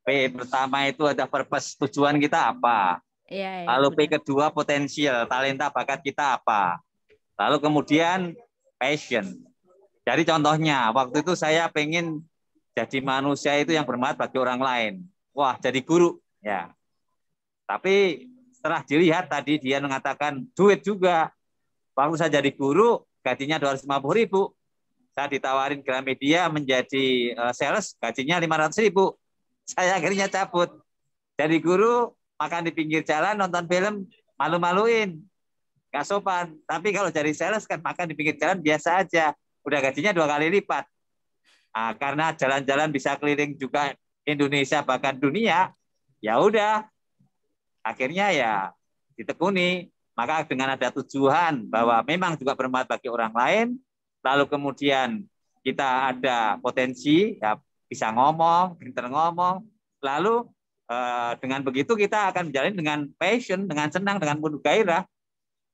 P pertama itu ada purpose, tujuan kita apa. Ya, lalu P kedua potensial, talenta bakat kita apa. Lalu kemudian passion. Jadi contohnya, waktu itu saya pengen jadi manusia itu yang bermanfaat bagi orang lain. Wah, jadi guru ya. Tapi setelah dilihat tadi dia mengatakan duit juga. Waktu saya jadi guru, gajinya 250.000. Saya ditawarin Gramedia menjadi sales, gajinya 500.000. Saya akhirnya cabut. Jadi guru, makan di pinggir jalan, nonton film, malu-maluin. Gak sopan. Tapi kalau jadi sales kan makan di pinggir jalan biasa aja. Udah gajinya 2 kali lipat. Nah, karena jalan-jalan bisa keliling juga Indonesia bahkan dunia, ya udah akhirnya ya ditekuni. Maka dengan ada tujuan bahwa memang juga bermanfaat bagi orang lain, lalu kemudian kita ada potensi ya bisa ngomong, pintar ngomong, lalu dengan begitu kita akan menjalani dengan passion, dengan senang, dengan penuh gairah.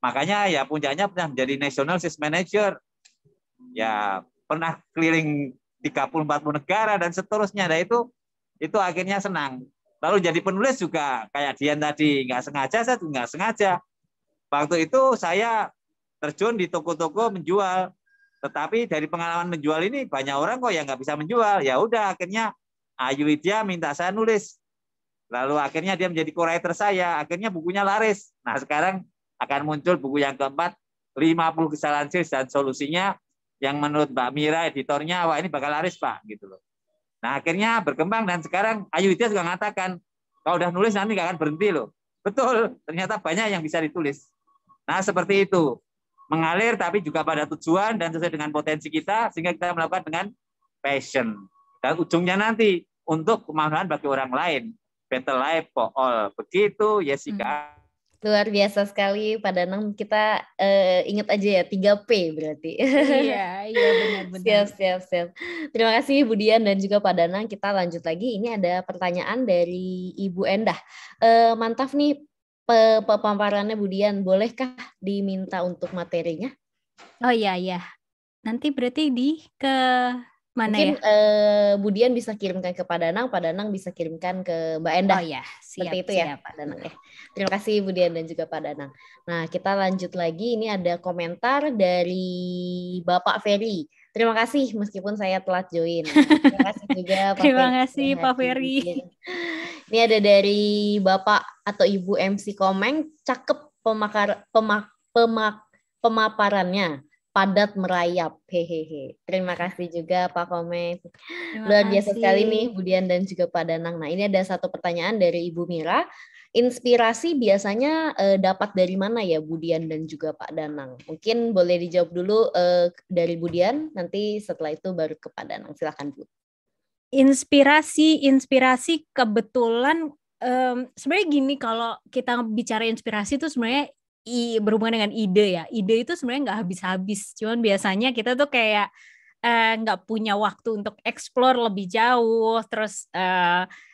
Makanya ya puncaknya pernah menjadi National Sales Manager, ya pernah keliling 30-40 negara dan seterusnya. Nah itu akhirnya senang. Lalu jadi penulis juga kayak Dian tadi, nggak sengaja, saya juga nggak sengaja. Waktu itu saya terjun di toko-toko menjual, tetapi dari pengalaman menjual ini banyak orang kok yang nggak bisa menjual. Ya udah, akhirnya Ayu Widya minta saya nulis. Lalu akhirnya dia menjadi co-writer saya. Akhirnya bukunya laris. Nah sekarang akan muncul buku yang keempat, 50 kesalahan sales dan solusinya, yang menurut Mbak Mira editornya, wah ini bakal laris Pak, gitu loh. Nah akhirnya berkembang dan sekarang Ayu Widya juga mengatakan, kalau udah nulis nanti nggak akan berhenti loh. Betul, ternyata banyak yang bisa ditulis. Nah seperti itu, mengalir tapi juga pada tujuan dan sesuai dengan potensi kita, sehingga kita melakukan dengan passion. Dan ujungnya nanti untuk kemanfaatan bagi orang lain. Better life for all. Begitu, Jessica. Luar biasa sekali, Pak Danang. Kita ingat aja ya, 3P berarti. Iya, benar-benar. Siap. Terima kasih Bu Dian dan juga Pak Danang. Kita lanjut lagi. Ini ada pertanyaan dari Ibu Endah. Mantap nih pemaparannya Bu Dian. Bolehkah diminta untuk materinya? Oh iya. Nanti berarti ke mana mungkin ya? Bu Dian bisa kirimkan ke Pak Danang bisa kirimkan ke Mbak Endah. Oh ya, seperti itu ya Pak Danang ya. Terima kasih Bu Dian dan juga Pak Danang. Nah kita lanjut lagi, ini ada komentar dari Bapak Ferry. Terima kasih meskipun saya telat join. Terima kasih juga Pak Ferry. Terima kasih Pak Ferry. Ini ada dari Bapak atau Ibu MC Komeng, cakep pemaparannya. Padat merayap, hehehe. Terima kasih juga Pak Komeng. Luar biasa sekali nih Bu Dian dan juga Pak Danang. Nah ini ada satu pertanyaan dari Ibu Mira. Inspirasi biasanya dapat dari mana ya Bu Dian dan juga Pak Danang? Mungkin boleh dijawab dulu dari Bu Dian, nanti setelah itu baru ke Pak Danang. Silakan Bu. Inspirasi kebetulan sebenarnya gini, kalau kita bicara inspirasi itu sebenarnya berhubungan dengan ide ya. Ide itu sebenarnya nggak habis-habis. Cuman biasanya kita tuh kayak nggak punya waktu untuk explore lebih jauh. Terus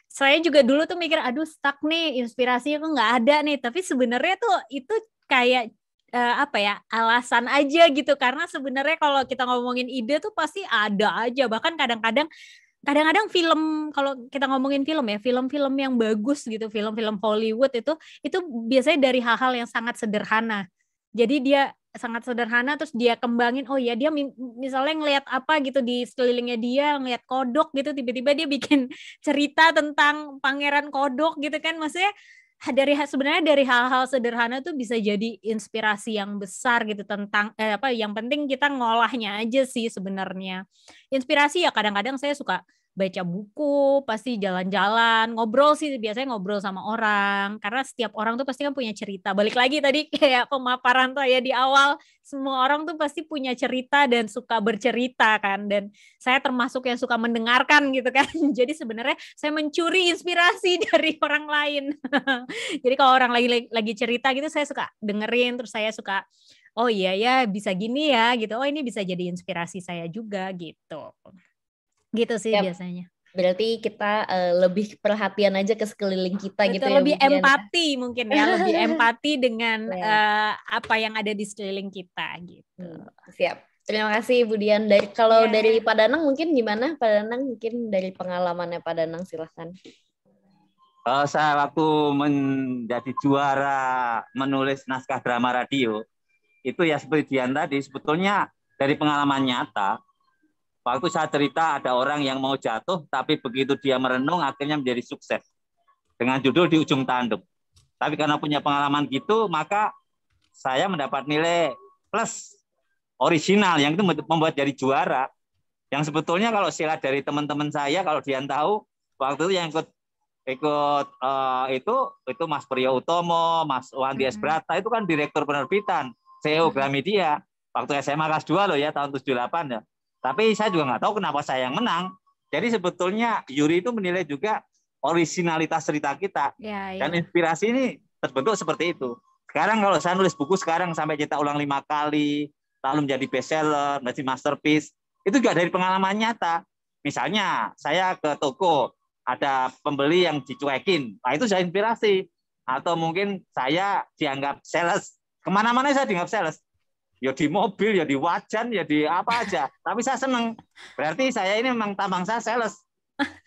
saya juga dulu tuh mikir, aduh stuck nih, inspirasinya tuh nggak ada nih. Tapi sebenarnya tuh itu kayak alasan aja gitu. Karena sebenarnya kalau kita ngomongin ide tuh pasti ada aja. Bahkan kadang-kadang film, kalau kita ngomongin film ya, film-film yang bagus gitu, film-film Hollywood itu biasanya dari hal-hal yang sangat sederhana. Jadi dia sangat sederhana, terus dia kembangin, oh ya dia misalnya ngelihat apa gitu di sekelilingnya dia, ngelihat kodok gitu, tiba-tiba dia bikin cerita tentang pangeran kodok gitu kan. Maksudnya sebenarnya dari hal-hal sederhana tuh bisa jadi inspirasi yang besar gitu tentang yang penting kita ngolahnya aja sih sebenarnya. Inspirasi ya kadang-kadang saya suka baca buku, pasti jalan-jalan, ngobrol sih, biasanya ngobrol sama orang, karena setiap orang tuh pasti kan punya cerita. Balik lagi tadi kayak pemaparan tuh ya di awal, semua orang tuh pasti punya cerita dan suka bercerita kan, dan saya termasuk yang suka mendengarkan gitu kan. Jadi sebenarnya saya mencuri inspirasi dari orang lain. Jadi kalau orang lagi cerita gitu, saya suka dengerin, terus saya suka, oh iya ya bisa gini ya gitu, oh ini bisa jadi inspirasi saya juga gitu. Gitu sih biasanya. Berarti kita lebih perhatian aja ke sekeliling kita. Betul, gitu ya. Lebih empati mungkin ya, lebih empati dengan apa yang ada di sekeliling kita gitu. Siap. Terima kasih Bu Dian. Dari Pak Danang mungkin gimana? Pak Danang mungkin dari pengalamannya Pak Danang silahkan. Saya waktu menjadi juara menulis naskah drama radio, itu ya seperti Dian tadi, sebetulnya dari pengalaman nyata. Waktu saya cerita ada orang yang mau jatuh, tapi begitu dia merenung akhirnya menjadi sukses. Dengan judul Di Ujung Tanduk. Tapi karena punya pengalaman gitu, maka saya mendapat nilai plus original yang itu membuat jadi juara. Yang sebetulnya kalau silat dari teman-teman saya, kalau Dian tahu, waktu itu yang ikut itu Mas Priyo Utomo, Mas Wandi S. Brata, itu kan direktur penerbitan, CEO Gramedia. Waktu SMA kelas 2 loh ya, tahun 78 ya. Tapi saya juga nggak tahu kenapa saya yang menang. Jadi sebetulnya juri itu menilai juga originalitas cerita kita. Dan inspirasi ini terbentuk seperti itu. Sekarang kalau saya nulis buku sekarang sampai cetak ulang 5 kali, lalu menjadi bestseller, menjadi masterpiece, itu juga dari pengalaman nyata. Misalnya saya ke toko, ada pembeli yang dicuekin, nah itu saya inspirasi. Atau mungkin saya dianggap sales, kemana-mana saya dianggap sales. Ya di mobil, ya di wajan, ya di apa aja. Tapi saya senang. Berarti saya ini memang tampang saya sales.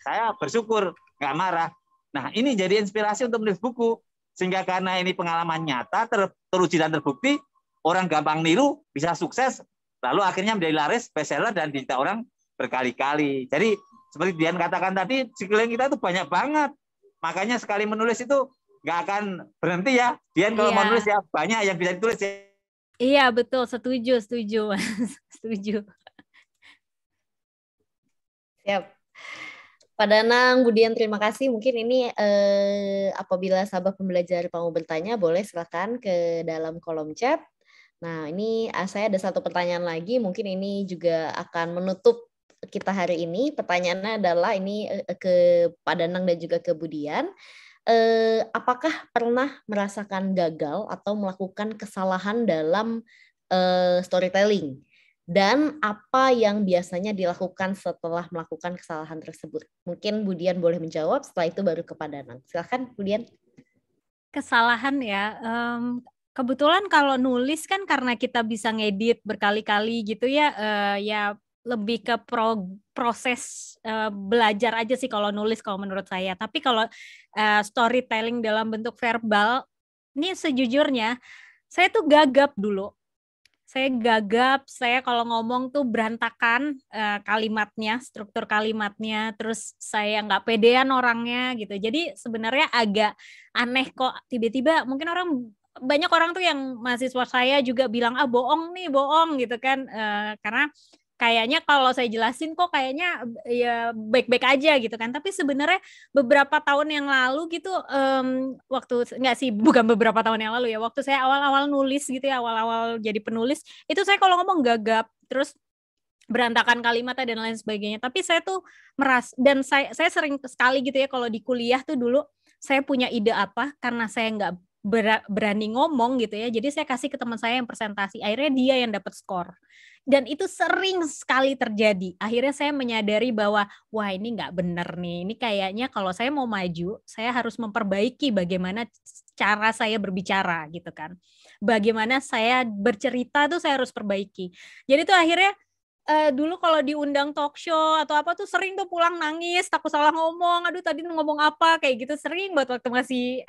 Saya bersyukur, nggak marah. Nah, ini jadi inspirasi untuk menulis buku. Sehingga karena ini pengalaman nyata, teruji dan terbukti, orang gampang niru, bisa sukses, lalu akhirnya menjadi laris, bestseller, dan diminta orang berkali-kali. Jadi, seperti Dian katakan tadi, sekeliling kita itu banyak banget. Makanya sekali menulis itu nggak akan berhenti ya. Dian kalau mau nulis ya, banyak yang bisa ditulis ya. Iya, betul. Setuju. Setuju. Siap. Pak Danang, Bu Dian, terima kasih. Mungkin ini apabila sahabat pembelajar mau bertanya, boleh silakan ke dalam kolom chat. Nah, ini saya ada satu pertanyaan lagi. Mungkin ini juga akan menutup kita hari ini. Pertanyaannya adalah ini ke Pak Danang dan juga ke Bu Dian. Apakah pernah merasakan gagal atau melakukan kesalahan dalam storytelling? Dan apa yang biasanya dilakukan setelah melakukan kesalahan tersebut? Mungkin Bu Dian boleh menjawab, setelah itu baru ke Pak Danang. Silakan Bu Dian. Kesalahan ya, kebetulan kalau nulis kan karena kita bisa ngedit berkali-kali gitu ya, ya lebih ke proses belajar aja sih kalau nulis kalau menurut saya. Tapi kalau storytelling dalam bentuk verbal, ini sejujurnya saya tuh gagap dulu. Saya kalau ngomong tuh berantakan kalimatnya, struktur kalimatnya, terus saya nggak pedean orangnya gitu. Jadi sebenarnya agak aneh kok tiba-tiba mungkin banyak orang tuh yang mahasiswa saya juga bilang bohong gitu kan, karena kayaknya kalau saya jelasin kok kayaknya ya baik-baik aja gitu kan. Tapi sebenarnya beberapa tahun yang lalu gitu, bukan beberapa tahun yang lalu ya, waktu saya awal-awal nulis gitu ya, awal-awal jadi penulis, itu saya kalau ngomong gagap, terus berantakan kalimatnya dan lain sebagainya. Tapi saya tuh dan saya sering sekali gitu ya kalau di kuliah tuh dulu, saya punya ide apa, karena saya nggak berani ngomong gitu ya, jadi saya kasih ke teman saya yang presentasi, akhirnya dia yang dapat skor. Dan itu sering sekali terjadi. Akhirnya saya menyadari bahwa wah ini nggak bener nih, ini kayaknya kalau saya mau maju, saya harus memperbaiki bagaimana cara saya berbicara gitu kan, bagaimana saya bercerita tuh saya harus perbaiki. Jadi tuh akhirnya dulu kalau diundang talk show atau apa tuh sering tuh pulang nangis, takut salah ngomong, aduh tadi ngomong apa, kayak gitu sering buat waktu masih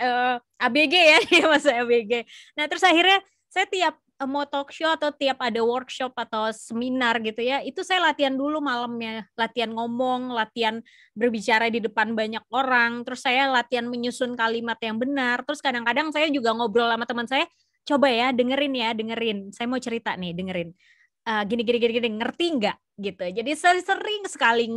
ABG ya, masa ABG. Nah terus akhirnya saya tiap mau talk show atau tiap ada workshop atau seminar gitu ya, itu saya latihan dulu malamnya, latihan ngomong, latihan berbicara di depan banyak orang, terus saya latihan menyusun kalimat yang benar, terus kadang-kadang saya juga ngobrol sama teman saya, coba ya dengerin, saya mau cerita nih, dengerin. Gini, ngerti nggak gitu. Jadi sering sekali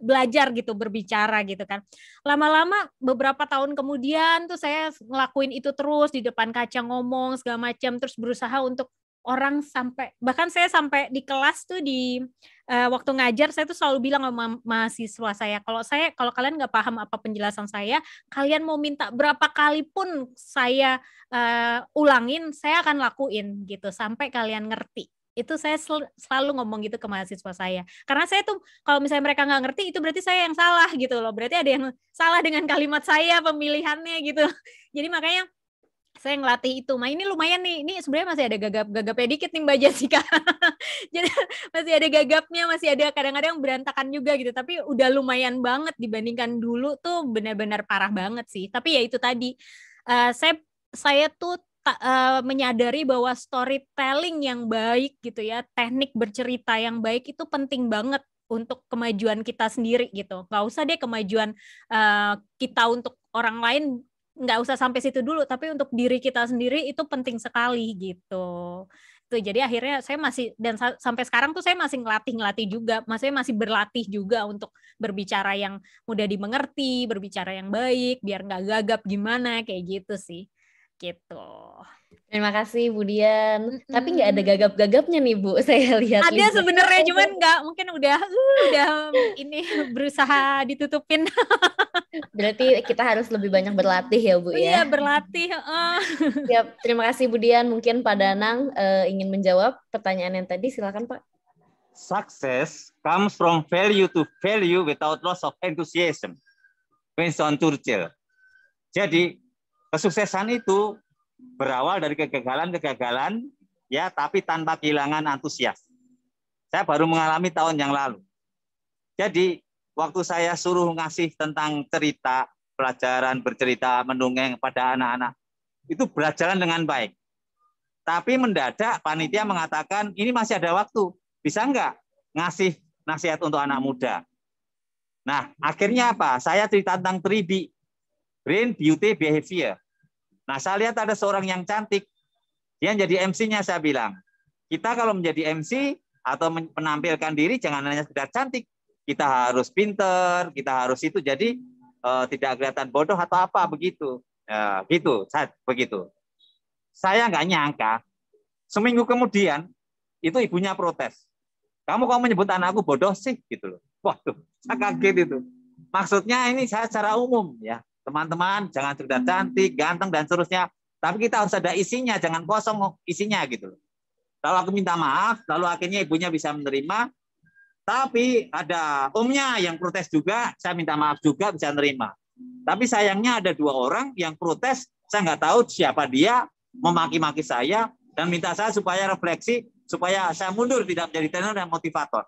belajar gitu, berbicara gitu kan. Lama-lama beberapa tahun kemudian tuh saya ngelakuin itu terus di depan kaca, ngomong segala macam, terus berusaha untuk orang bahkan saya sampai di kelas tuh waktu ngajar saya tuh selalu bilang sama mahasiswa saya, kalau kalian nggak paham apa penjelasan saya, kalian mau minta berapa kali pun saya ulangin, saya akan lakuin gitu sampai kalian ngerti. Itu saya selalu ngomong gitu ke mahasiswa saya. Karena saya tuh kalau misalnya mereka nggak ngerti, itu berarti saya yang salah gitu loh. Berarti ada yang salah dengan kalimat saya, pemilihannya gitu. Jadi makanya saya ngelatih itu. Nah ini lumayan nih. Ini sebenarnya masih ada gagapnya dikit nih Mbak Jessica. Jadi masih ada gagapnya, masih ada kadang-kadang berantakan juga gitu. Tapi udah lumayan banget dibandingkan dulu tuh benar-benar parah banget sih. Tapi ya itu tadi. Saya tuh menyadari bahwa storytelling yang baik gitu ya, teknik bercerita yang baik itu penting banget untuk kemajuan kita sendiri gitu. Nggak usah deh kemajuan kita untuk orang lain, nggak usah sampai situ dulu, tapi untuk diri kita sendiri itu penting sekali gitu. Tuh, jadi akhirnya saya sampai sekarang tuh saya masih ngelatih juga, maksudnya masih berlatih juga untuk berbicara yang mudah dimengerti, berbicara yang baik, biar nggak gagap gimana, kayak gitu sih. Gitu. Terima kasih Bu Dian. Tapi nggak ada gagap-gagapnya nih Bu, saya lihat. Ada sebenarnya, cuman nggak, mungkin udah ini berusaha ditutupin. Berarti kita harus lebih banyak berlatih ya Bu ya. Iya, berlatih. Siap. Terima kasih Bu Dian. Mungkin Pak Danang ingin menjawab pertanyaan yang tadi, silakan Pak. Success comes from value to value without loss of enthusiasm. Winston Churchill. Jadi kesuksesan itu berawal dari kegagalan-kegagalan ya, tapi tanpa kehilangan antusias. Saya baru mengalami tahun yang lalu. Jadi waktu saya suruh ngasih tentang cerita, pelajaran bercerita, mendongeng pada anak-anak, itu berjalan dengan baik. Tapi mendadak panitia mengatakan ini masih ada waktu, bisa nggak ngasih nasihat untuk anak muda? Nah, akhirnya apa? Saya cerita tentang 3B, Brain, Beauty, Behavior. Nah, saya lihat ada seorang yang cantik, dia jadi MC-nya. Saya bilang, kita kalau menjadi MC atau menampilkan diri jangan hanya sekedar cantik, kita harus pinter, kita harus itu, jadi tidak kelihatan bodoh atau apa begitu. Gitu, begitu. Saya nggak nyangka, seminggu kemudian itu ibunya protes. Kamu menyebut anakku bodoh sih, gitu loh. Waduh, saya kaget itu. Maksudnya ini saya secara umum ya, teman-teman jangan sekedar cantik, ganteng dan seterusnya, tapi kita harus ada isinya, jangan kosong isinya gitu loh. Lalu aku minta maaf, lalu akhirnya ibunya bisa menerima. Tapi ada omnya yang protes juga, saya minta maaf juga bisa menerima. Tapi sayangnya ada 2 orang yang protes, saya nggak tahu siapa dia, memaki-maki saya dan minta saya supaya refleksi, supaya saya mundur tidak menjadi trainer dan motivator.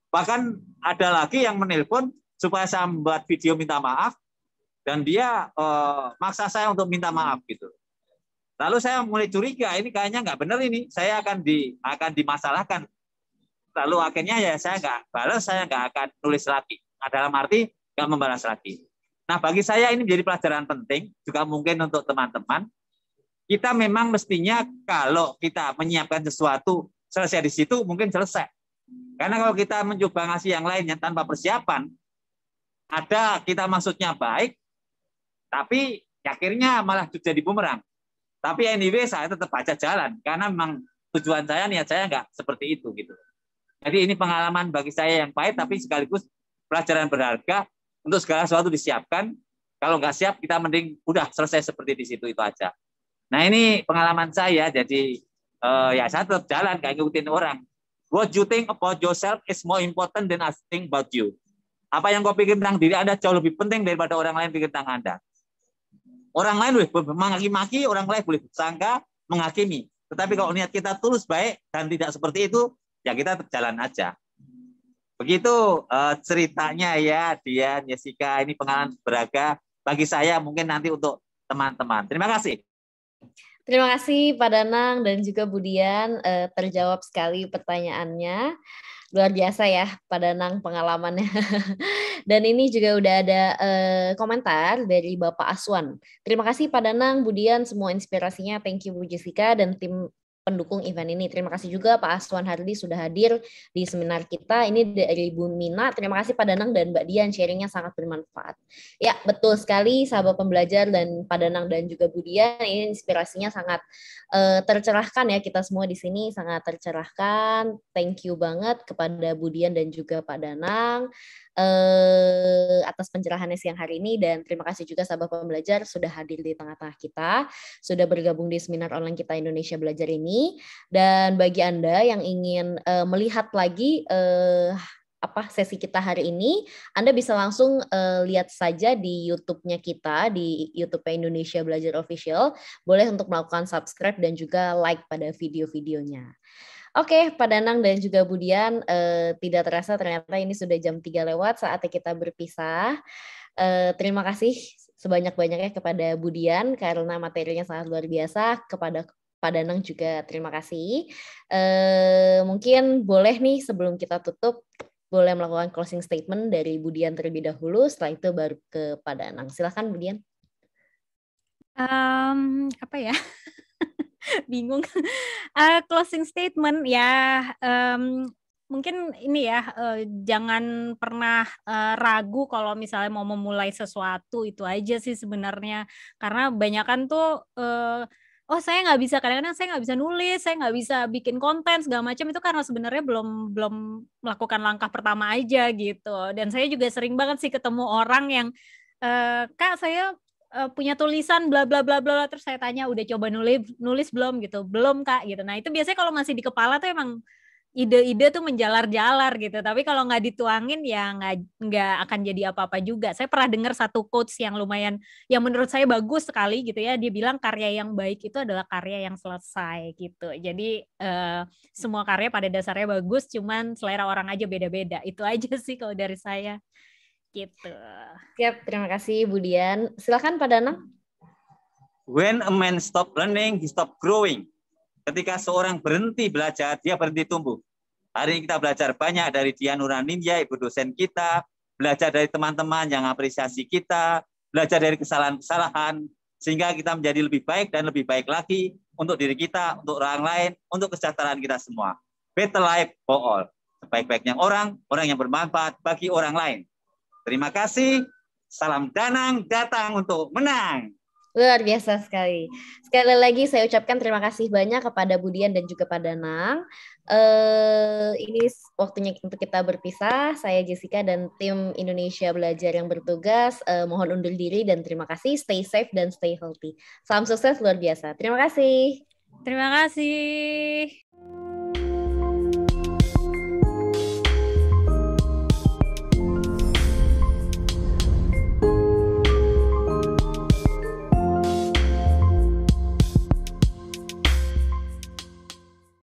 Bahkan ada lagi yang menelpon supaya saya membuat video minta maaf dan dia maksa saya untuk minta maaf gitu. Lalu saya mulai curiga, ini kayaknya nggak benar ini, saya akan dimasalahkan. Lalu akhirnya ya saya nggak balas, saya nggak akan nulis lagi. Dalam arti nggak membalas lagi. Nah, bagi saya ini menjadi pelajaran penting, juga mungkin untuk teman-teman. Kita memang mestinya kalau kita menyiapkan sesuatu, selesai di situ mungkin selesai. Karena kalau kita mencoba ngasih yang lain yang tanpa persiapan, ada kita maksudnya baik, tapi akhirnya malah jadi bumerang. Tapi anyway saya tetap baca jalan, karena memang tujuan saya, niat saya nggak seperti itu gitu. Jadi ini pengalaman bagi saya yang pahit, tapi sekaligus pelajaran berharga untuk segala sesuatu disiapkan. Kalau nggak siap, kita mending udah selesai seperti di situ itu aja. Nah ini pengalaman saya, jadi ya saya tetap jalan, kayak ngikutin orang. What you think about yourself is more important than I think about you. Apa yang kau pikir tentang diri Anda jauh lebih penting daripada orang lain pikir tentang Anda. Orang lain boleh mengaki-maki, orang lain boleh sangka, menghakimi. Tetapi kalau niat kita tulus baik dan tidak seperti itu, ya kita jalan aja. Begitu ceritanya ya, Dian, Jessica, ini pengalaman berharga bagi saya, mungkin nanti untuk teman-teman. Terima kasih. Terima kasih Pak Danang dan juga Bu Dian, terjawab sekali pertanyaannya. Luar biasa ya Pak Danang pengalamannya. Dan ini juga udah ada komentar dari Bapak Aswan. Terima kasih Pak Danang, Bu Dian, semua inspirasinya. Thank you Bu Jessica dan tim pendukung event ini. Terima kasih juga Pak Aswan Hardi sudah hadir di seminar kita. Ini dari Bu Mina. Terima kasih Pak Danang dan Mbak Dian, sharingnya sangat bermanfaat. Ya, betul sekali sahabat pembelajar dan Pak Danang dan juga Bu Dian, ini inspirasinya sangat tercerahkan ya, kita semua di sini sangat tercerahkan. Thank you banget kepada Bu Dian dan juga Pak Danang atas pencerahannya siang hari ini, dan terima kasih juga sahabat pembelajar sudah hadir di tengah-tengah kita, sudah bergabung di seminar online kita Indonesia Belajar ini. Dan bagi Anda yang ingin melihat lagi sesi kita hari ini, Anda bisa langsung lihat saja di YouTube-nya kita, di YouTube Indonesia Belajar Official. Boleh untuk melakukan subscribe dan juga like pada video-videonya. Oke, Pak Danang dan juga Bu Dian, tidak terasa ternyata ini sudah jam 3 lewat, saatnya kita berpisah. Terima kasih sebanyak-banyaknya kepada Bu Dian karena materinya sangat luar biasa, kepada Pak Danang juga terima kasih. Mungkin boleh nih sebelum kita tutup, boleh melakukan closing statement dari Bu Dian terlebih dahulu, setelah itu baru ke Pak Danang. Silakan Bu Dian. Apa ya? Bingung. Closing statement ya, mungkin ini ya, jangan pernah ragu kalau misalnya mau memulai sesuatu, itu aja sih sebenarnya. Karena banyakan tuh oh saya nggak bisa, kadang-kadang saya nggak bisa nulis, saya nggak bisa bikin konten segala macam, itu karena sebenarnya belum melakukan langkah pertama aja gitu. Dan saya juga sering banget sih ketemu orang yang Kak saya punya tulisan bla bla bla bla, terus saya tanya udah coba nulis belum gitu, belum Kak gitu. Nah itu biasanya kalau masih di kepala tuh emang ide-ide tuh menjalar-jalar gitu. Tapi kalau nggak dituangin ya nggak akan jadi apa-apa juga. Saya pernah dengar satu quotes yang lumayan, yang menurut saya bagus sekali gitu ya. Dia bilang karya yang baik itu adalah karya yang selesai gitu. Jadi semua karya pada dasarnya bagus, cuman selera orang aja beda-beda. Itu aja sih kalau dari saya gitu. Siap, terima kasih Bu Dian. Silakan Pak Danang. When a man stop learning, he stop growing. Ketika seorang berhenti belajar, dia berhenti tumbuh. Hari ini kita belajar banyak dari Dian Nuraninya, ibu dosen kita, belajar dari teman-teman yang apresiasi kita, belajar dari kesalahan-kesalahan, sehingga kita menjadi lebih baik dan lebih baik lagi untuk diri kita, untuk orang lain, untuk kesejahteraan kita semua. Better life for all. Sebaik-baiknya orang yang bermanfaat bagi orang lain. Terima kasih. Salam Danang, datang untuk menang. Luar biasa sekali. Sekali lagi saya ucapkan terima kasih banyak kepada Bu Dian dan juga Pak Danang. Ini waktunya untuk kita berpisah. Saya Jessica dan tim Indonesia Belajar yang bertugas mohon undur diri dan terima kasih. Stay safe dan stay healthy. Salam sukses luar biasa. Terima kasih. Terima kasih.